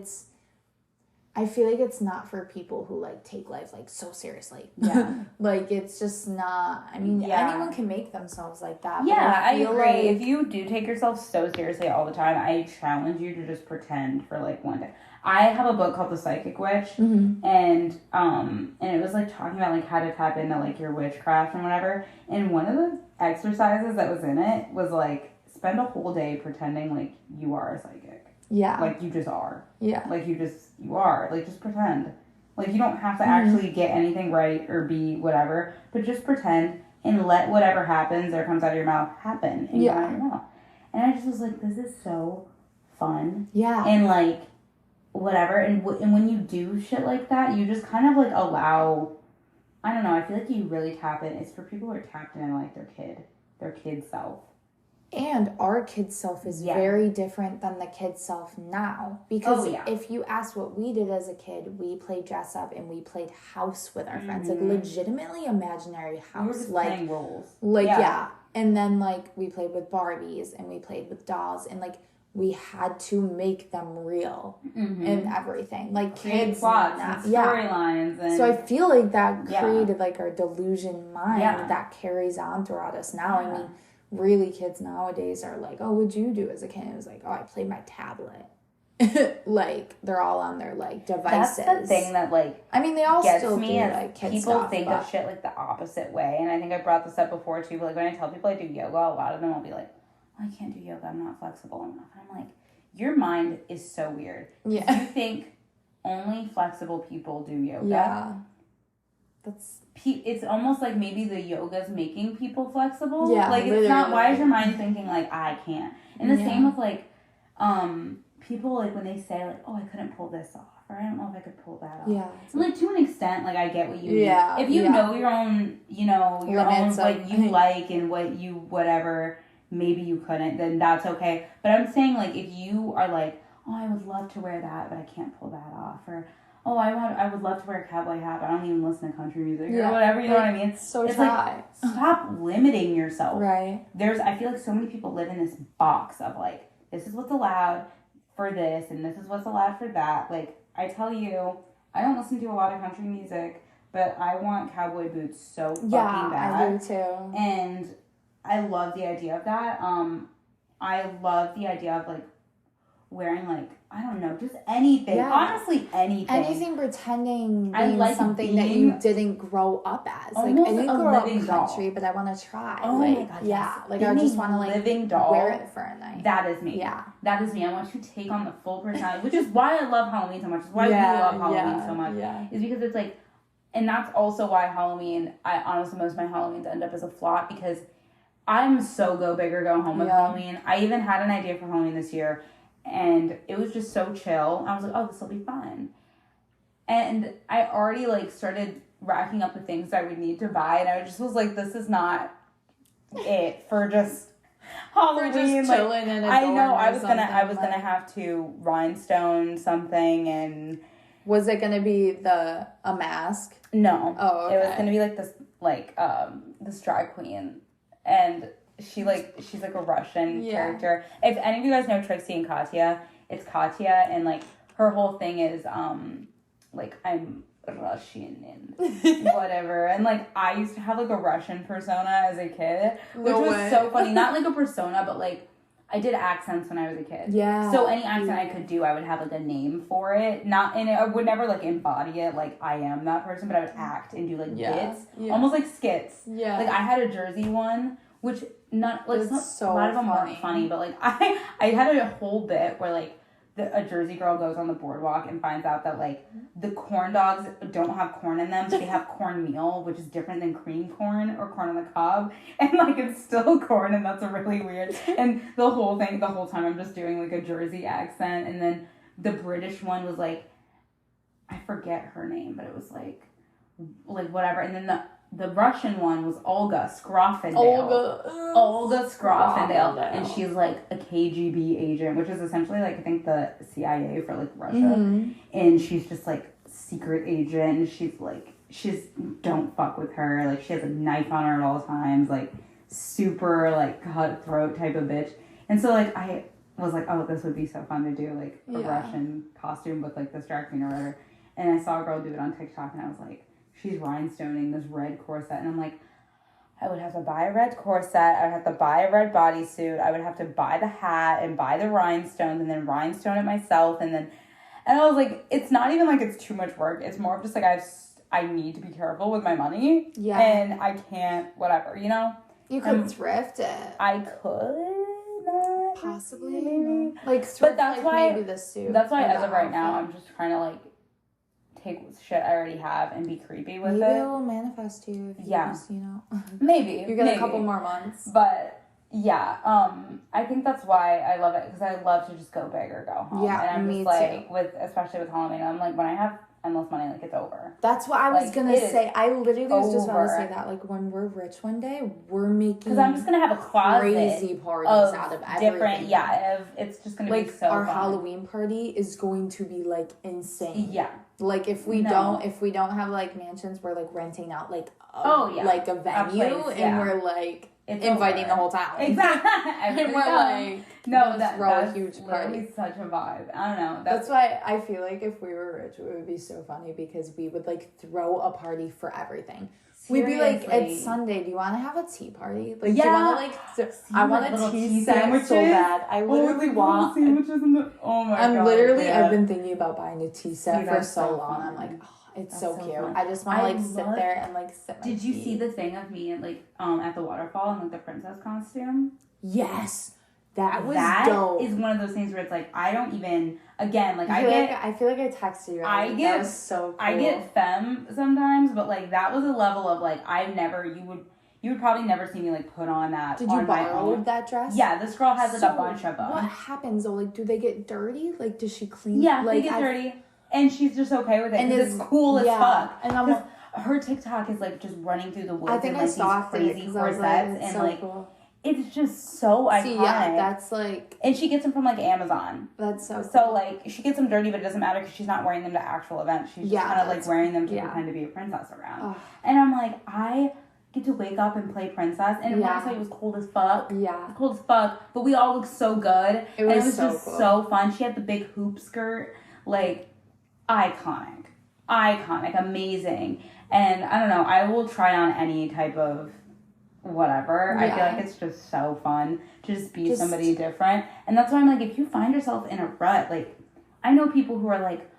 I feel like it's not for people who, like, take life, like, so seriously. Yeah. Like, it's just not, I mean, anyone can make themselves like that. Yeah, I agree. Like, if you do take yourself so seriously all the time, I challenge you to just pretend for, like, one day. I have a book called The Psychic Witch, and it was, like, talking about, like, how to tap into, like, your witchcraft and whatever, and one of the exercises that was in it was, like, spend a whole day pretending like you are a psychic. Yeah. Like, you just are. Yeah. Like, you are. Like, just pretend. Like, you don't have to actually get anything right or be whatever, but just pretend and let whatever happens or comes out of your mouth happen and come out of your mouth. And I just was like, this is so fun. Yeah. And, like, whatever. And when you do shit like that, you just kind of, like, allow, I don't know, I feel like you really tap in. It's for people who are tapped in, like, their kid self. And our kid self is very different than the kid self now. Because if you ask what we did as a kid, we played dress up and we played house with our friends. Like, legitimately imaginary house. We were just like, playing roles. Like, yeah. And then, like, we played with Barbies and we played with dolls. And, like, we had to make them real and everything. Like, kids. Plots and storylines. And so I feel like that created, like, our delusion mind that carries on throughout us now. I mean, really, kids nowadays are like, oh, what'd you do as a kid? It was like, oh, I played my tablet. Like, they're all on their, like, devices. That's the thing that, like, I mean, they all gets still me do, is like, kid people stuff, think of shit, like, the opposite way. And I think I brought this up before, too. But, like, when I tell people I do yoga, a lot of them will be like, oh, I can't do yoga. I'm not flexible enough. And I'm like, your mind is so weird. Yeah. You think only flexible people do yoga. Yeah. It's almost like maybe the yoga's making people flexible. Yeah, like, it's not, why is your mind thinking, like, I can't? And the same with, like, people, like, when they say, like, oh, I couldn't pull this off, or I don't know if I could pull that off. Yeah. So, like, to an extent, like, I get what you mean. Yeah. If you know your own, your limits own, what you like and what you, whatever, maybe you couldn't, then that's okay. But I'm saying, like, if you are like, oh, I would love to wear that, but I can't pull that off, or oh, I would love to wear a cowboy hat, but I don't even listen to country music or whatever, you know what I mean? So it's like, stop limiting yourself. Right. I feel like so many people live in this box of, like, this is what's allowed for this, and this is what's allowed for that. Like, I tell you, I don't listen to a lot of country music, but I want cowboy boots so fucking bad. Yeah, I do too. And I love the idea of that. I love the idea of, like, wearing, like, I don't know, just anything. Yeah. Honestly, anything. Anything pretending being like something that you didn't grow up as. Like, I didn't grow up in country, but I want to try. Oh, like, my God, yeah. yes. Like, I just want to, like, living doll, wear it for a night. That is me. Yeah. That is me. I want to take on the full personality, which is why I love Halloween so much. It's why we love Halloween so much. Yeah. Is because it's, like, and that's also why Halloween, I honestly, most of my Halloweens end up as a flop, because I'm so go big or go home with Halloween. I even had an idea for Halloween this year, and it was just so chill. I was like, oh, this will be fun. And I already, like, started racking up the things I would need to buy, and I just was like, this is not it for just Halloween. For just chilling in a I know, dorm I was or gonna have to rhinestone something, and was it gonna be a mask? No. Oh, okay. It was gonna be like this drag queen, and she's like a Russian character. If any of you guys know Trixie and Katya, it's Katya, and, like, her whole thing is like, I'm Russian and whatever. And, like, I used to have, like, a Russian persona as a kid, which was so funny. Not like a persona, but, like, I did accents when I was a kid. Yeah. So any accent I could do, I would have, like, a name for it. I would never, like, embody it like I am that person, but I would act and do, like, bits. Yeah. Almost like skits. Yeah. Like, I had a Jersey one, which a lot of them weren't funny, but, like, I had a whole bit where, like, a Jersey girl goes on the boardwalk and finds out that, like, the corn dogs don't have corn in them, but they have cornmeal, which is different than cream corn or corn on the cob. And, like, it's still corn, and that's really weird. And the whole time I'm just doing, like, a Jersey accent. And then the British one was, like, I forget her name, but it was, like whatever. And then the Russian one was Olga Skrofendale. Olga Skrofendale. And she's like a KGB agent, which is essentially like, I think the CIA for like Russia. Mm-hmm. And she's just like secret agent. And she's don't fuck with her. Like she has a knife on her at all times. Like super like cutthroat type of bitch. And so like I was like, oh, this would be so fun to do, like a Russian costume with like this drag queen or whatever. And I saw a girl do it on TikTok, and I was like, she's rhinestoning this red corset, and I'm like, I would have to buy a red corset, I would have to buy a red bodysuit, I would have to buy the hat and buy the rhinestones and then rhinestone it myself, and I was like, it's not even like it's too much work. It's more of just like I need to be careful with my money, and I can't whatever, you know. You could thrift it. I could. Possibly, maybe. Like, but that's like why maybe the suit. That's why, as of right now, I'm just trying to like take shit I already have and be creepy with it. Maybe it will manifest to you. If you just, you know. Maybe you get a couple more months. But yeah, I think that's why I love it, because I love to just go big or go home. Yeah, and I'm me just like too. Especially with Halloween, I'm like, when I have endless money, like it's over. That's what I was gonna say. I literally was just about to say that. Like when we're rich one day, we're making, because I'm just gonna have a closet crazy parties out of everything. Different, it's just gonna like be so our fun. Halloween party is going to be like insane. Yeah. Like if we don't have like mansions, we're like renting out like like a venue, and we're like inviting the whole town. Exactly. And we're like, throw a huge party. It's such a vibe. I don't know. That's why I feel like if we were rich, it would be so funny, because we would like throw a party for everything. Seriously. We'd be like, it's Sunday. Do you want to have a tea party? Like, do you want to like? I want a tea sandwich so bad. I literally want sandwiches in the. Oh my god! I've been thinking about buying a tea set for so long. I'm like, it's so cute. Fun. I just want to like sit there and like sip my Did you see the thing of me like at the waterfall in like the princess costume? Yes. That was dope. That is one of those things where it's like, I don't even, again, like I feel like I texted you. That was so cool. I get femme sometimes, but like that was a level of like, you would probably never see me like put on that. Did you borrow that dress? Yeah, this girl has like a bunch of them. What happens though? Like, do they get dirty? Like, does she clean? Yeah, like, they get dirty. And she's just okay with it. And it's cool as fuck. And I'm like, her TikTok is like just running through the woods. I think and, like, I saw these crazy corsets like, and so like. Cool. It's just so iconic. See, yeah, that's like... And she gets them from, like, Amazon. That's so cool. So, like, she gets them dirty, but it doesn't matter because she's not wearing them to actual events. She's just kind of, like, wearing them to pretend to be a princess around. Oh. And I'm like, I get to wake up and play princess. And last night it was cold as fuck. Yeah. It was cold as fuck. But we all looked so good. It was just cool. So fun. She had the big hoop skirt. Like, iconic. Amazing. And, I don't know, I will try on any type of... whatever. I feel like it's just so fun to just be somebody different. And that's why I'm like, if you find yourself in a rut, like, I know people who are like,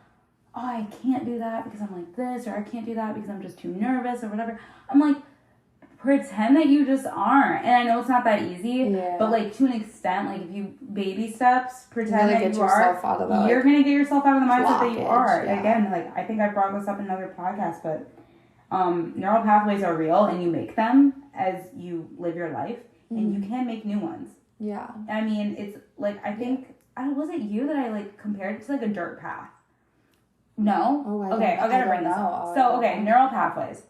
oh, I can't do that because I'm like this, or I can't do that because I'm just too nervous or whatever. I'm like, pretend that you just aren't. And I know it's not that easy, but like to an extent, like if you baby steps, pretend that you are, you're going to get yourself out of the mindset that you are. Yeah. Again, like I think I brought this up in another podcast, but neural pathways are real and you make them as you live your life, and you can make new ones. Yeah. I mean, it's like, I think, was it you that I like compared it to like a dirt path? No? Oh, I gotta bring this up. So, neural pathways.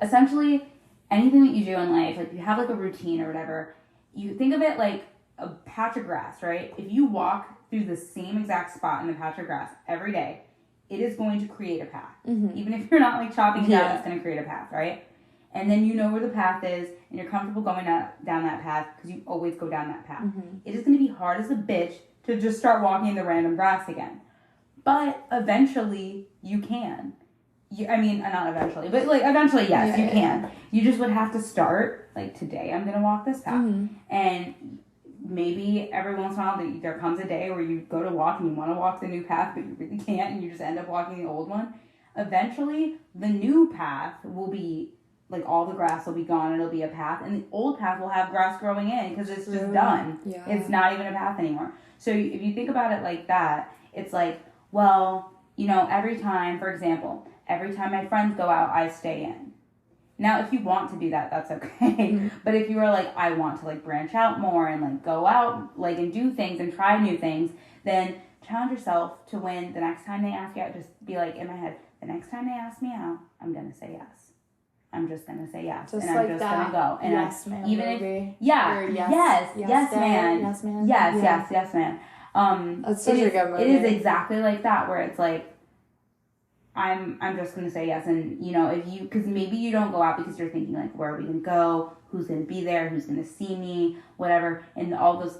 Essentially, anything that you do in life, like you have like a routine or whatever, you think of it like a patch of grass, right? If you walk through the same exact spot in the patch of grass every day, it is going to create a path. Even if you're not like chopping it down, it's going to create a path, right? And then you know where the path is, and you're comfortable going down that path because you always go down that path. It is going to be hard as a bitch to just start walking in the random grass again. But eventually, you can. Not eventually, but like eventually, yes, you can. You just would have to start, like today I'm going to walk this path. And maybe every once in a while there comes a day where you go to walk and you want to walk the new path, but you really can't, and you just end up walking the old one. Eventually, the new path will be... like all the grass will be gone and it'll be a path, and the old path will have grass growing in because it's just done. Yeah. It's not even a path anymore. So if you think about it like that, it's like, well, every time, for example, every time my friends go out, I stay in. Now, if you want to do that, that's okay. But if you are like, I want to like branch out more and like go out like and do things and try new things, then challenge yourself to when the next time they ask you out, just be like in my head, the next time they ask me out, I'm going to say yes. I'm just going to say yes. Just and like I'm just that going to go. And yes, man. Even movie. if, yeah, Or yes, man. Yes, man. Yes, man. That's such a good movie. It is exactly like that, where it's like, I'm just going to say yes. And, you know, because maybe you don't go out because you're thinking, like, where are we going to go? Who's going to be there? Who's going to see me? Whatever. And all those,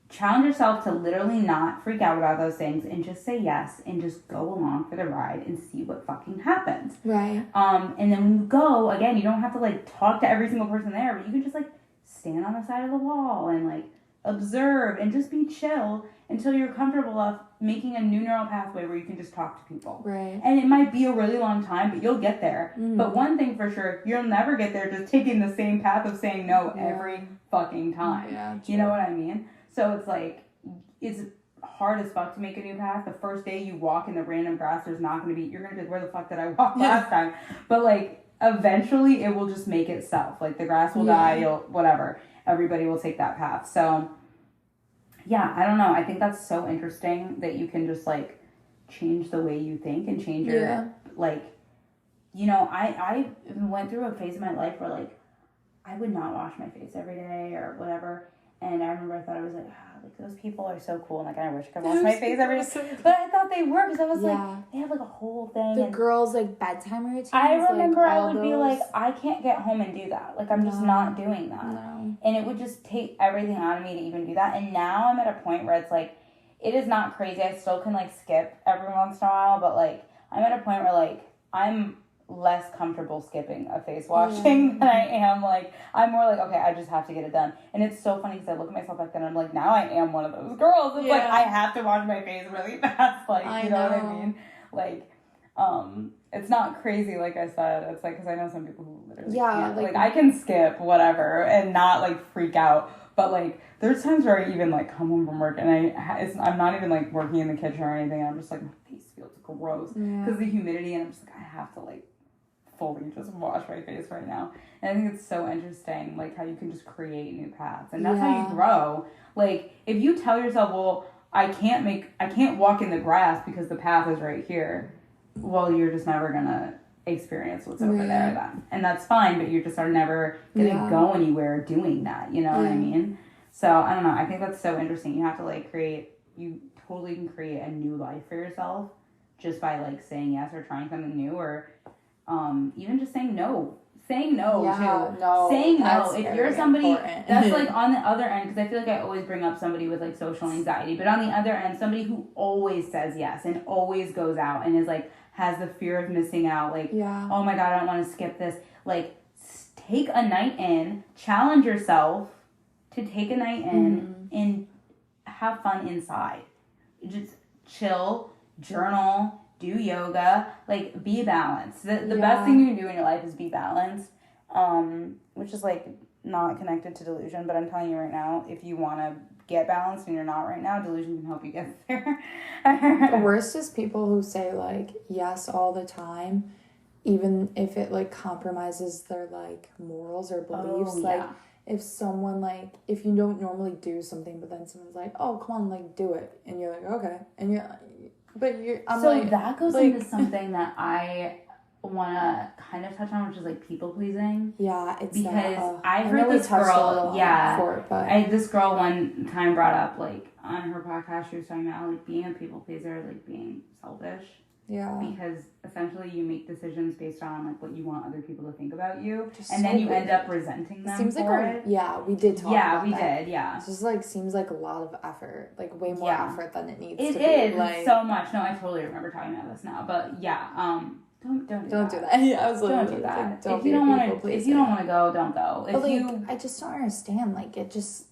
challenge yourself to literally not freak out about those things and just say yes and just go along for the ride and see what fucking happens. Right. And then when you go, again, you don't have to, like, talk to every single person there, but you can just, like, stand on the side of the wall and, like, observe and just be chill until you're comfortable enough making a new neural pathway where you can just talk to people. Right. And it might be a really long time, but you'll get there. Mm-hmm. But one thing for sure, you'll never get there just taking the same path of saying no every fucking time. Yeah, you know what I mean? So it's like, it's hard as fuck to make a new path. The first day you walk in the random grass, there's not going to be, you're going to be like, where the fuck did I walk last time? But like, eventually it will just make itself. Like, the grass will die, whatever. Everybody will take that path. So, yeah, I don't know. I think that's so interesting that you can just, like, change the way you think and change your, like, you know, I went through a phase of my life where, like, I would not wash my face every day or whatever. And I remember I thought I was like, like, those people are so cool. And, like, I wish I could wash my face every day. But I thought they were, because I was like, they have, like, a whole thing. The girls, like, bedtime routines. I remember like, I would be like, I can't get home and do that. Like, I'm just not doing that. No. And it would just take everything out of me to even do that. And now I'm at a point where it's like, it is not crazy. I still can, like, skip every once in a while. But, like, I'm at a point where, like, I'm less comfortable skipping a face washing than I am, like, I'm more like, okay, I just have to get it done. And it's so funny because I look at myself back then and I'm like, now I am one of those girls. It's like, I have to wash my face really fast, like, you know what I mean? Like, it's not crazy, like I said. It's like, because I know some people who literally can't. Like, I can skip whatever and not, like, freak out. But, like, there's times where I even, like, come home from work and I'm not even, like, working in the kitchen or anything. And I'm just like, my face feels gross because of the humidity. And I'm just like, I have to, like, fully just wash my face right now. And I think it's so interesting, like, how you can just create new paths. And that's how you grow. Like, if you tell yourself, well, I can't walk in the grass because the path is right here, well, you're just never gonna experience what's over there then. And that's fine, but you just are never gonna go anywhere doing that, you know what I mean? So, I don't know, I think that's so interesting. You have to, like, you totally can create a new life for yourself just by, like, saying yes or trying something new, or even just saying no. Saying no, too. No, saying no. If you're somebody important. that's, like, on the other end, because I feel like I always bring up somebody with, like, social anxiety, but on the other end, somebody who always says yes and always goes out and is, like, has the fear of missing out, like, oh my God, I don't want to skip this. Like, take a night in, challenge yourself to take a night in and have fun inside. Just chill, journal, do yoga, like, be balanced. The best thing you can do in your life is be balanced, which is, like, not connected to delusion, but I'm telling you right now, if you want to get balanced and you're not right now, delusion can help you get there. The worst is people who say, like, yes all the time, even if it, like, compromises their, like, morals or beliefs. Like, if someone, like, if you don't normally do something, but then someone's like, oh, come on, like, do it. And you're like, okay. And that goes into something that I want to kind of touch on, which is, like, people pleasing. Yeah, it's because I heard this girl. This girl one time brought up, like, on her podcast, she was talking about, like, being a people pleaser, like, being selfish. Yeah. Because essentially you make decisions based on, like, what you want other people to think about you, and then you end up resenting them for it. Yeah, we did talk about that. Yeah, we did, yeah. It just, like, seems like a lot of effort, like, way more effort than it needs to be. It is, like, so much. No, I totally remember talking about this now, but yeah, don't do that. Yeah, I was don't do that. Like, if you don't want to go, don't go. But, like, I just don't understand. Like, it just,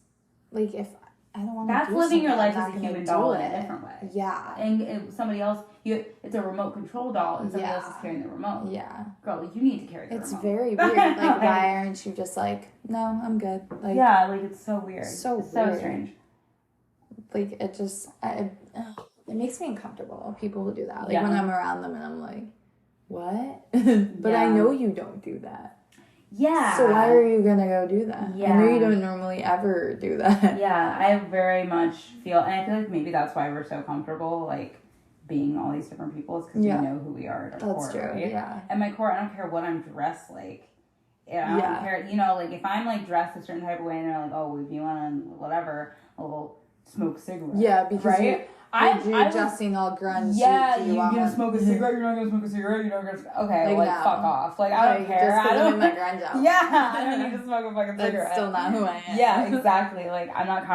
like, if I don't want to. That's living your life as a human doll in a different way. Yeah. And if somebody else, it's a remote control doll, and somebody else is carrying the remote. Yeah. Girl, you need to carry the remote. It's very weird. Like, why aren't you just like, no, I'm good. Like, yeah, like, it's so weird. It's so strange. Like, it just, it makes me uncomfortable. People who do that. Like, when I'm around them and I'm like, what? But I know you don't do that. Yeah. So why are you gonna go do that? Yeah. I know you don't normally ever do that. Yeah, I very much feel, and I feel like maybe that's why we're so comfortable, like, being all these different people is because we know who we are at our core, true, right? yeah. At my core, I don't care what I'm dressed like. I don't care, you know, like if I'm like dressed a certain type of way and they're like, oh, if you want to whatever, I'll smoke a cigarette. Yeah, because right? you're dressing all grungy. Yeah, you're gonna smoke a cigarette. You're not gonna smoke a cigarette. You're not gonna. Okay, like fuck off. Like I don't care. Just I'm in my grunge outfit. Yeah, I don't need to smoke a fucking cigarette. That's still not who I am. Yeah, exactly. Like I'm not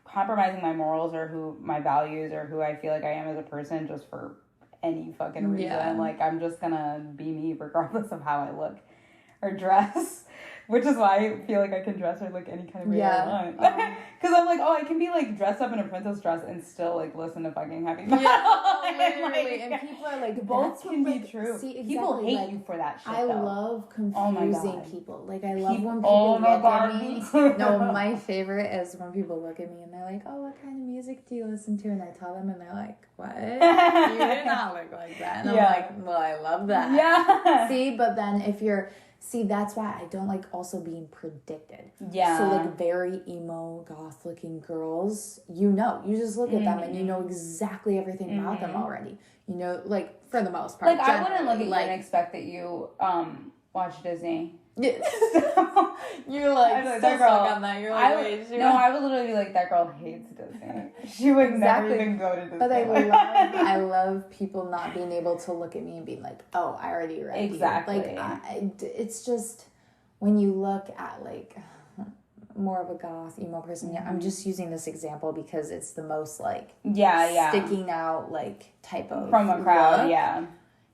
compromising my morals or who my values or who I feel like I am as a person just for any fucking reason. Yeah. Like I'm just gonna be me regardless of how I look or dress. Which is why I feel like I can dress or look any kind of way I want. Because I'm like, oh, I can be like dressed up in a princess dress and still like listen to fucking heavy metal. Yeah, literally. And people are like, both can be true. See, exactly, people hate you for that shit. I love confusing people. Like I love when people look at me. No, my favorite is when people look at me and they're like, oh, what kind of music do you listen to? And I tell them and they're like, what? You do not look like that. And I'm like, well, I love that. Yeah. See, but then if you're... See, that's why I don't like also being predicted. Yeah. So, like, very emo, goth-looking girls, you just look at them and you know exactly everything about them already. You know, like, for the most part. Like, I wouldn't look at you and expect that you watch Disney. Yeah. You're like, so that girl on that. You're like, wait, no, I would literally be like, that girl hates Disney. She would never even go to Disney. But I love people not being able to look at me and being like, oh, I already read exactly. you. Like, it's just when you look at like more of a goth emo person. Yeah, I'm just using this example because it's the most like sticking out like type of from a crowd. look. Yeah.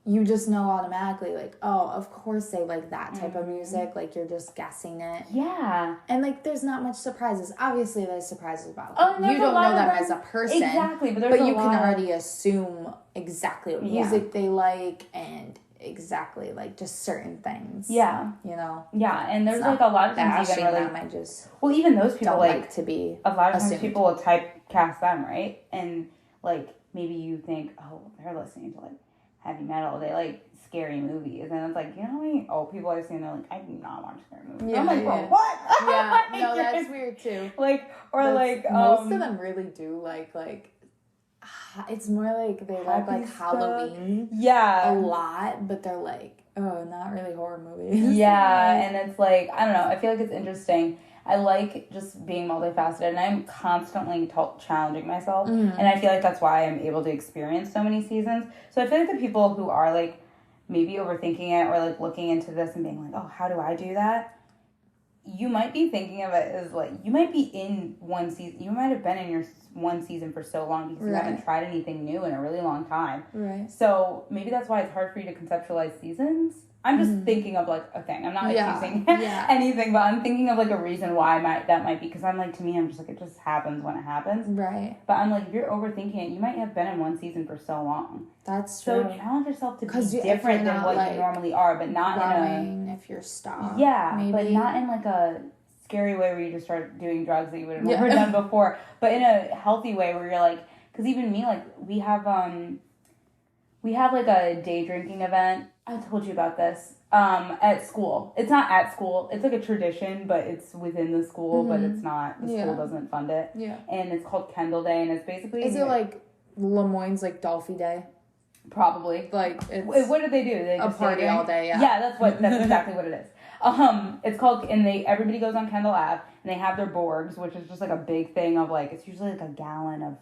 You just know automatically, like, oh, of course they like that type of music. Like, you're just guessing it. Yeah. And, like, there's not much surprises. Obviously, there's surprises about them. You don't know them as a person. Exactly. But you can already assume exactly what music they like and exactly, like, just certain things. Yeah. You know? Yeah. And there's, like, a lot of times even where, like, I just well, even those people, don't like to be a lot of times assumed. people will typecast them, right? And, like, maybe you think, oh, they're listening to, like, heavy metal, they like scary movies, and it's like, you know how many old people I've seen, they're like, I do not watch scary movies. Yeah, I'm like, well, what? Yeah, no, that's weird too. Like, or like, most of them really do like it's more like they like Halloween, a lot, but they're like, oh, not really horror movies. Yeah, and it's like, I don't know. I feel like it's interesting. I like just being multifaceted, and I'm constantly challenging myself, and I feel like that's why I'm able to experience so many seasons. So I feel like the people who are, like, maybe overthinking it or, like, looking into this and being like, oh, how do I do that? You might be thinking of it as, like, you might be in one season. You might have been in your one season for so long because you haven't tried anything new in a really long time. Right. So maybe that's why it's hard for you to conceptualize seasons. I'm just thinking of, like, a thing. I'm not accusing anything, but I'm thinking of, like, a reason why that might be. Because I'm like, to me, I'm just like, it just happens when it happens. Right. But I'm like, if you're overthinking it, you might have been in one season for so long. That's true. So challenge yourself to be different than what you normally are, but not if you're stopped. Yeah, maybe. But not in, like, a scary way where you just start doing drugs that you would have never done before. But in a healthy way where you're like, because even me, like, we have like a day drinking event. I told you about this. At school. It's not at school. It's like a tradition, but it's within the school, but it's not. The school doesn't fund it. Yeah. And it's called Kendall Day, and it's basically... Is it like Lemoyne's like Dolphy Day? Probably. Like, it's... What do they do? They a party all day, yeah. Yeah, that's exactly what it is. It's called... And everybody goes on Kendall Ave, and they have their Borgs, which is just like a big thing of, like... It's usually like a gallon of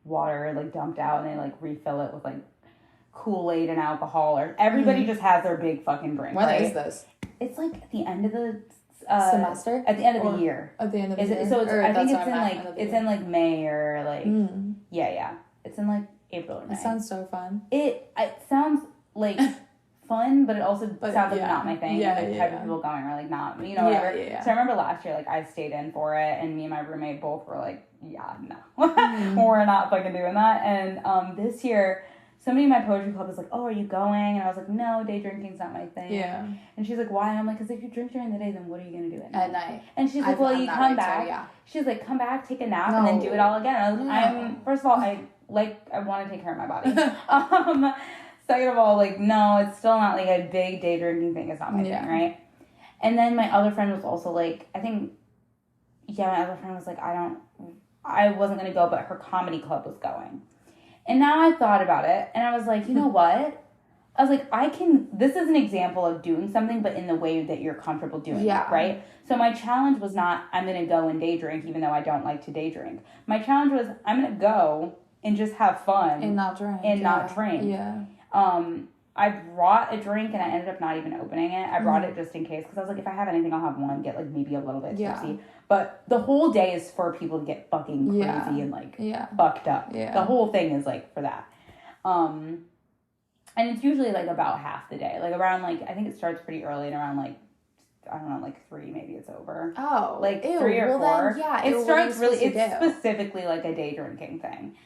water, like, dumped out, and they, like, refill it with, like, Kool-Aid and alcohol, or everybody just has their big fucking drink. When is this? It's like at the end of the semester. At the end of the year. At the end of the year. So I think it's in like May or like yeah. It's in like April or May. It sounds so fun. It sounds like fun, but it also sounds like not my thing. Yeah, the type of people going or like not, whatever. Yeah. So I remember last year, like I stayed in for it, and me and my roommate both were like, yeah, no, we're not fucking doing that. And this year, somebody in my poetry club was like, oh, are you going? And I was like, no, day drinking's not my thing. Yeah. And she's like, why? And I'm like, because if you drink during the day, then what are you going to do at night? And she's like, well, you come back. Too, She's like, come back, take a nap, and then do it all again. And I was, first of all, I want to take care of my body. Second of all, like, no, it's still not like a big day drinking thing. It's not my thing, right? And then my other friend was also like, my other friend was like, I wasn't going to go, but her comedy club was going. And now I thought about it, and I was like, you know what? I was like, this is an example of doing something, but in the way that you're comfortable doing it, right? So my challenge was not, I'm going to go and day drink, even though I don't like to day drink. My challenge was, I'm going to go and just have fun. And not drink. Not drink. Yeah. I brought a drink, and I ended up not even opening it. I brought it just in case, because I was like, if I have anything, I'll have one, get, like, maybe a little bit tipsy. But the whole day is for people to get fucking crazy and, like, fucked up. Yeah. The whole thing is, like, for that. And it's usually, like, about half the day. Like, around, like, I think it starts pretty early, and around, like, I don't know, like 3, maybe it's over. Oh. Like, 3 or 4. Then, it starts really, it's specifically, like, a day drinking thing.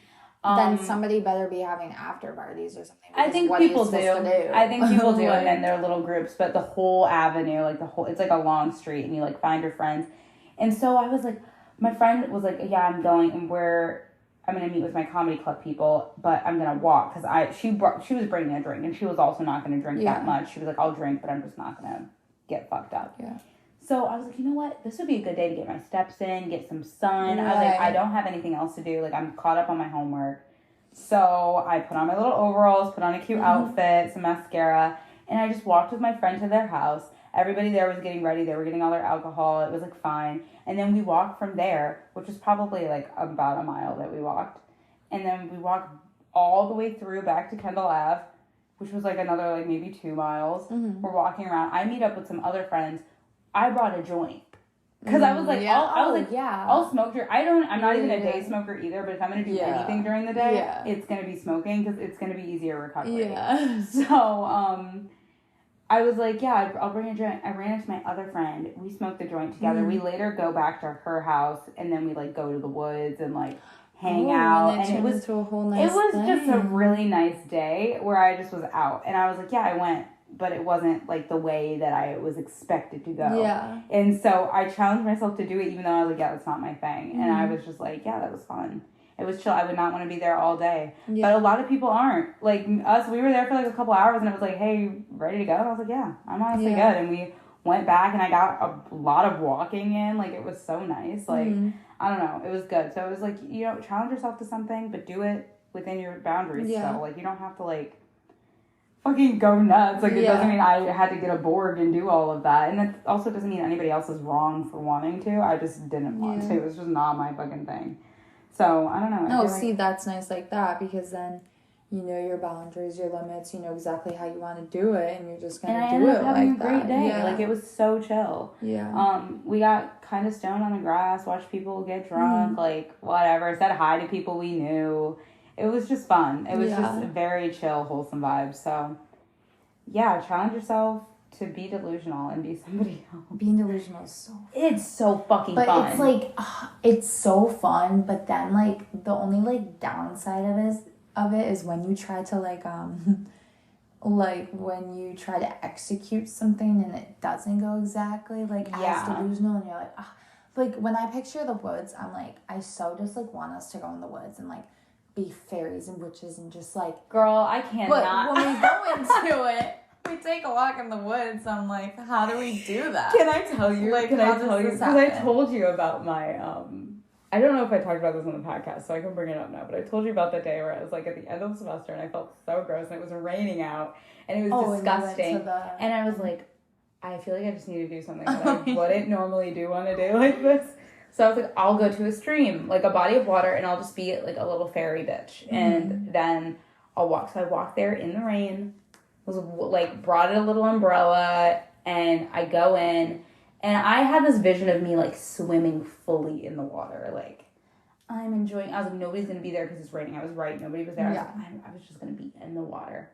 Then somebody better be having after parties or something. I think people do. I think people do, and then they're little groups, but the whole avenue, like, it's like a long street, and you, like, find your friends. And so I was like, my friend was like, yeah, I'm going, and I'm going to meet with my comedy club people, but I'm going to walk, because she was bringing a drink, and she was also not going to drink that much. She was like, I'll drink, but I'm just not going to get fucked up. Yeah. So I was like, you know what? This would be a good day to get my steps in, get some sun. I was like, I don't have anything else to do. Like, I'm caught up on my homework. So I put on my little overalls, put on a cute outfit, some mascara, and I just walked with my friend to their house. Everybody there was getting ready. They were getting all their alcohol. It was, like, fine. And then we walked from there, which was probably, like, about a mile that we walked. And then we walked all the way through back to Kendall Ave, which was, like, another, like, maybe 2 miles. We're walking around. I meet up with some other friends. I brought a joint. Because I was like, I'll smoke. I'm not even a day smoker either, but if I'm going to do anything during the day, it's going to be smoking, because it's going to be easier recovery. Yeah. So, I was like, I'll bring a joint. I ran into my other friend. We smoked the joint together. We later go back to her house, and then we, like, go to the woods and, like, hang out. And it was a whole nice just a really nice day where I just was out. And I was like, I went, but it wasn't, like, the way that I was expected to go. Yeah. And so I challenged myself to do it, even though I was like, that's not my thing. And I was just like, that was fun. It was chill. I would not want to be there all day. Yeah. But a lot of people aren't. Like, us, we were there for, like, a couple hours, and it was like, hey, ready to go? And I was like, I'm honestly good. And we went back, and I got a lot of walking in. Like, it was so nice. Like, I don't know. It was good. So it was like, challenge yourself to something, but do it within your boundaries. Yeah. So, like, you don't have to, like, fucking go nuts. Like, it doesn't mean I had to get a board and do all of that. And that also doesn't mean anybody else is wrong for wanting to. I just didn't want to. It was just not my fucking thing. So, I don't know. No, see, that's nice like that, because then you know your boundaries, your limits, you know exactly how you want to do it, and you're just going to do it like that. And I ended up having a great day. Yeah. Like, it was so chill. Yeah. We got kind of stoned on the grass, watched people get drunk, like, whatever. Said hi to people we knew. It was just fun. It was just a very chill, wholesome vibe. So, challenge yourself to be delusional and be somebody else. Being delusional is so fun. It's so fucking fun. But it's like, it's so fun, but then, like, the only, like, downside of it is when you try to, like, like, when you try to execute something and it doesn't go exactly, like, as delusional, and you're like, like, when I picture the woods, I'm like, I so just, like, want us to go in the woods and, like, be fairies and witches and just, like... Girl, I cannot. But when we go into it... We take a walk in the woods. I'm like, how do we do that? Can I tell you? Like, because I told you about my, I don't know if I talked about this on the podcast, so I can bring it up now, but I told you about the day where I was, like, at the end of the semester, and I felt so gross, and it was raining out, and it was disgusting, and I was like, I feel like I just need to do something that I wouldn't normally do on a day like this. So I was like, I'll go to a stream, like a body of water, and I'll just be, like, a little fairy bitch, and then I'll walk. So I walked there in the rain, was like, brought a little umbrella, and I go in, and I had this vision of me, like, swimming fully in the water. Like, I'm enjoying, I was like, nobody's gonna be there because it's raining. I was right, nobody was there. I was just gonna be in the water.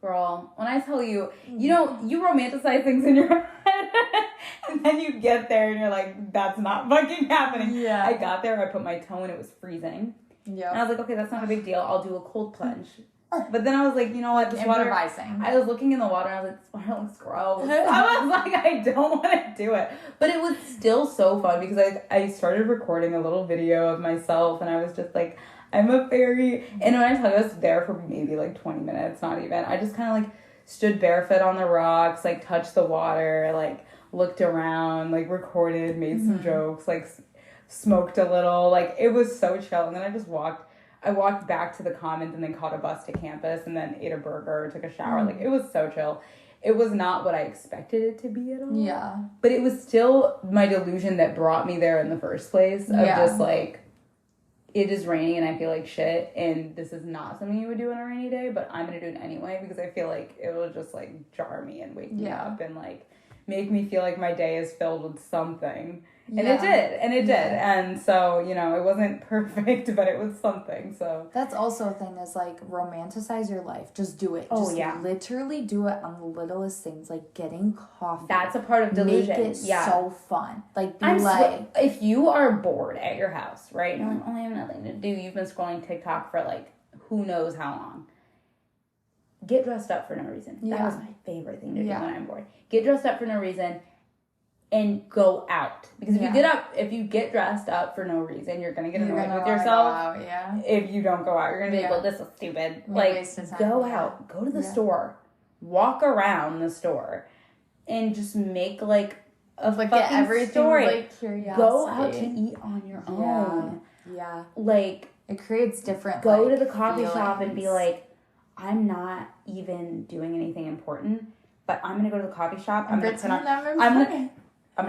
Girl, when I tell you, you romanticize things in your head, and then you get there, and you're like, that's not fucking happening. Yeah. I got there, I put my toe in, it was freezing. Yeah. And I was like, okay, that's not a big deal. I'll do a cold plunge. But then I was like, you know what, this water... I was looking in the water, and I was like, this water looks gross. I was like, I don't want to do it. But it was still so fun, because I started recording a little video of myself, and I was just like, I'm a fairy. And when I tell you, I was there for maybe, like, 20 minutes, not even. I just kind of, like, stood barefoot on the rocks, like, touched the water, like, looked around, like, recorded, made some jokes, like, smoked a little. Like, it was so chill. And then I just walked I walked back to the Commons and then caught a bus to campus and then ate a burger, took a shower. Like, it was so chill. It was not what I expected it to be at all. Yeah. But it was still my delusion that brought me there in the first place of just, like, it is raining and I feel like shit, and this is not something you would do on a rainy day, but I'm going to do it anyway because I feel like it will just, like, jar me and wake me up and, like, make me feel like my day is filled with something. And it did. And so, you know, it wasn't perfect, but it was something. So that's also a thing is like romanticize your life. Just do it. Oh, just literally do it on the littlest things, like getting coffee. That's a part of delusion. Make it so fun. Like be if you are bored at your house, right? And you're like, oh, I have nothing to do. You've been scrolling TikTok for like who knows how long. Get dressed up for no reason. That was my favorite thing to do when I'm bored. Get dressed up for no reason. And go out, because if you get dressed up for no reason, you're gonna get annoyed with yourself. If you don't go out, you're gonna be like, "Well, this is stupid." Like, go out, go to the store, walk around the store, and just make like a fucking story. Like curiosity. Go out to eat on your own. Like it creates different. Go to the coffee shop and be like, "I'm not even doing anything important, but I'm gonna go to the coffee shop. I'm gonna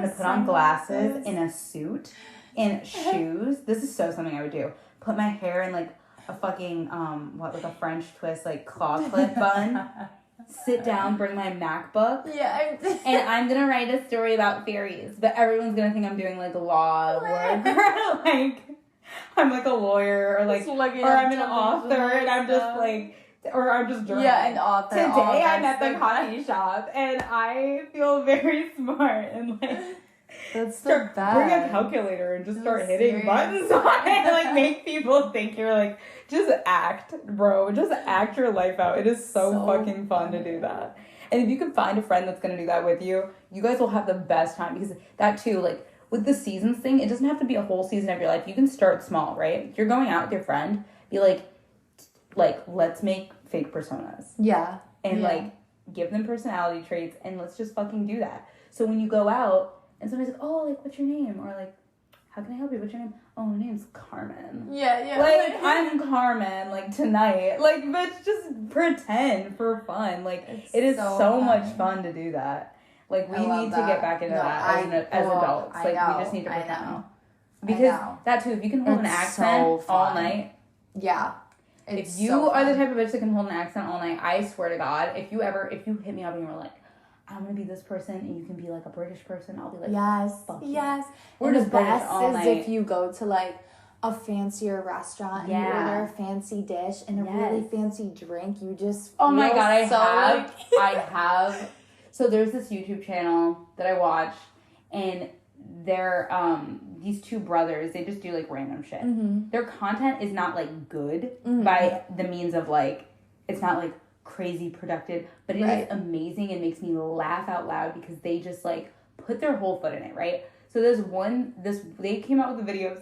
put on glasses and a suit and shoes." This is so something I would do. Put my hair in like a fucking like a French twist, like claw clip bun. Sit down, bring my MacBook. And I'm gonna write a story about fairies, but everyone's gonna think I'm doing like law work or like I'm like a lawyer or like or I'm an author and I'm just like. Or I'm just journaling. An author. Today I'm at the coffee shop and I feel very smart and like that's the best. Bring a calculator and just start hitting buttons on it and like make people think you're like just act, bro. Just act your life out. It is so fucking fun to do that. And if you can find a friend that's gonna do that with you, you guys will have the best time because that too, like with the seasons thing, it doesn't have to be a whole season of your life. You can start small, right? If you're going out with your friend, be like let's make fake personas. And like give them personality traits and let's just fucking do that. So when you go out and somebody's like, "Oh, like what's your name?" Or like, "How can I help you? What's your name?" "Oh, my name's Carmen." Like I'm Carmen, like tonight. Like, but just pretend for fun. Like it is so much fun to do that. Like we need to get back into that as adults. Like we just need to pretend. Because that too, if you can hold an accent all night. If you are the type of bitch that can hold an accent all night, I swear to God, if you hit me up and you were like, "I'm gonna be this person," and you can be like a British person, I'll be like, "Fuck yes." We're just the best all night. If you go to like a fancier restaurant and you order a fancy dish and a really fancy drink, you just my God, I have. So there's this YouTube channel that I watch, and they're these two brothers, they just do like random shit. Their content is not like good by the means of like it's not like crazy productive, but it is amazing and makes me laugh out loud because they just like put their whole foot in it, right? So they came out with a video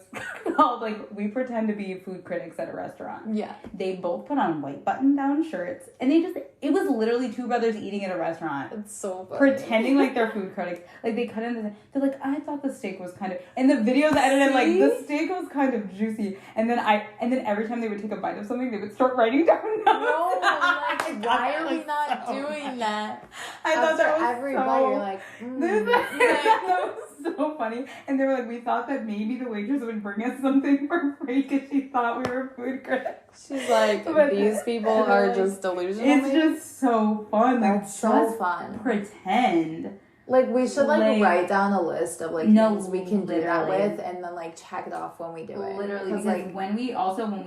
called like "We Pretend to Be Food Critics at a Restaurant." They both put on white button down shirts and it was literally two brothers eating at a restaurant. It's so funny. Pretending like they're food critics. Like they cut into they're like, "I thought the steak was kind of," and the video's edited like the steak was kind of juicy. And then every time they would take a bite of something, they would start writing down notes. No, like why are we not doing that? I thought that was every bite you're like, that was so funny. And they were like, "We thought that maybe the waitress would bring us something for free because she thought we were food critics." She's like, "These people are just delusional." It's just so fun. That's so fun. Pretend. Like we should like write down a list of like things we can do that with, and then like check it off when we do it. Literally, because like when we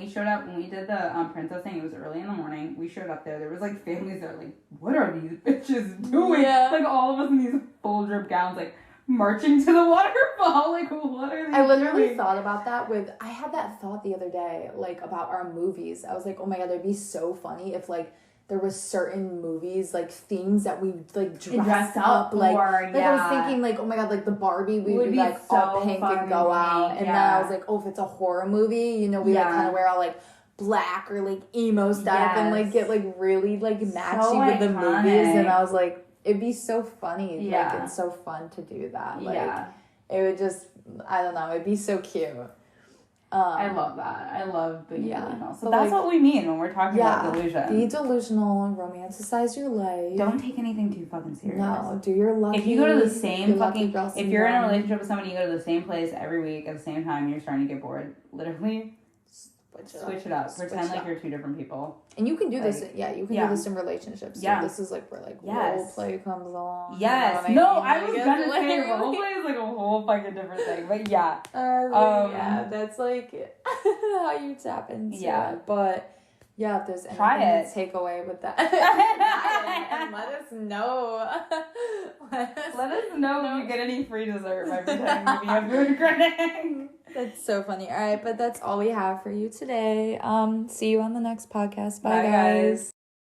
showed up when we did the princess thing, it was early in the morning. We showed up there. There was like families that were like, "What are these bitches doing?" Like all of us in these full drip gowns, like marching to the waterfall. Like what are they? I literally thought about that I had that thought the other day, like about our movies. I was like, oh my God, it'd be so funny if like there was certain movies, like themes that we like dress up like I was thinking like, oh my God, like the Barbie, we would be like so all pink and go out. And then I was like, oh, if it's a horror movie, you know, we like kind of wear all like black or like emo stuff and like get like really like matchy with the movies. And I was like, it'd be so funny. Like it's so fun to do that. Like it would just, I don't know, it'd be so cute. I love that. I love being delusional. So But, that's like, what we mean when we're talking about delusion. Be delusional, romanticize your life. Don't take anything too fucking serious. No, do your lucky. If you go to the same fucking, if you're in a relationship with someone, you go to the same place every week at the same time, you're starting to get bored. Literally, switch it up. Pretend like you're two different people. And you can do this. Yeah, you can do this in relationships. So this is like where like role play comes along. Yes. You know what I mean? was gonna say role play is like a whole fucking different thing, but yeah. Yeah, that's like how you tap into it. But yeah, if there's anything to take away with that, and let us know. Let us know if you get any free dessert by pretending to be a food critic. That's so funny. All right, but that's all we have for you today. See you on the next podcast. Bye guys.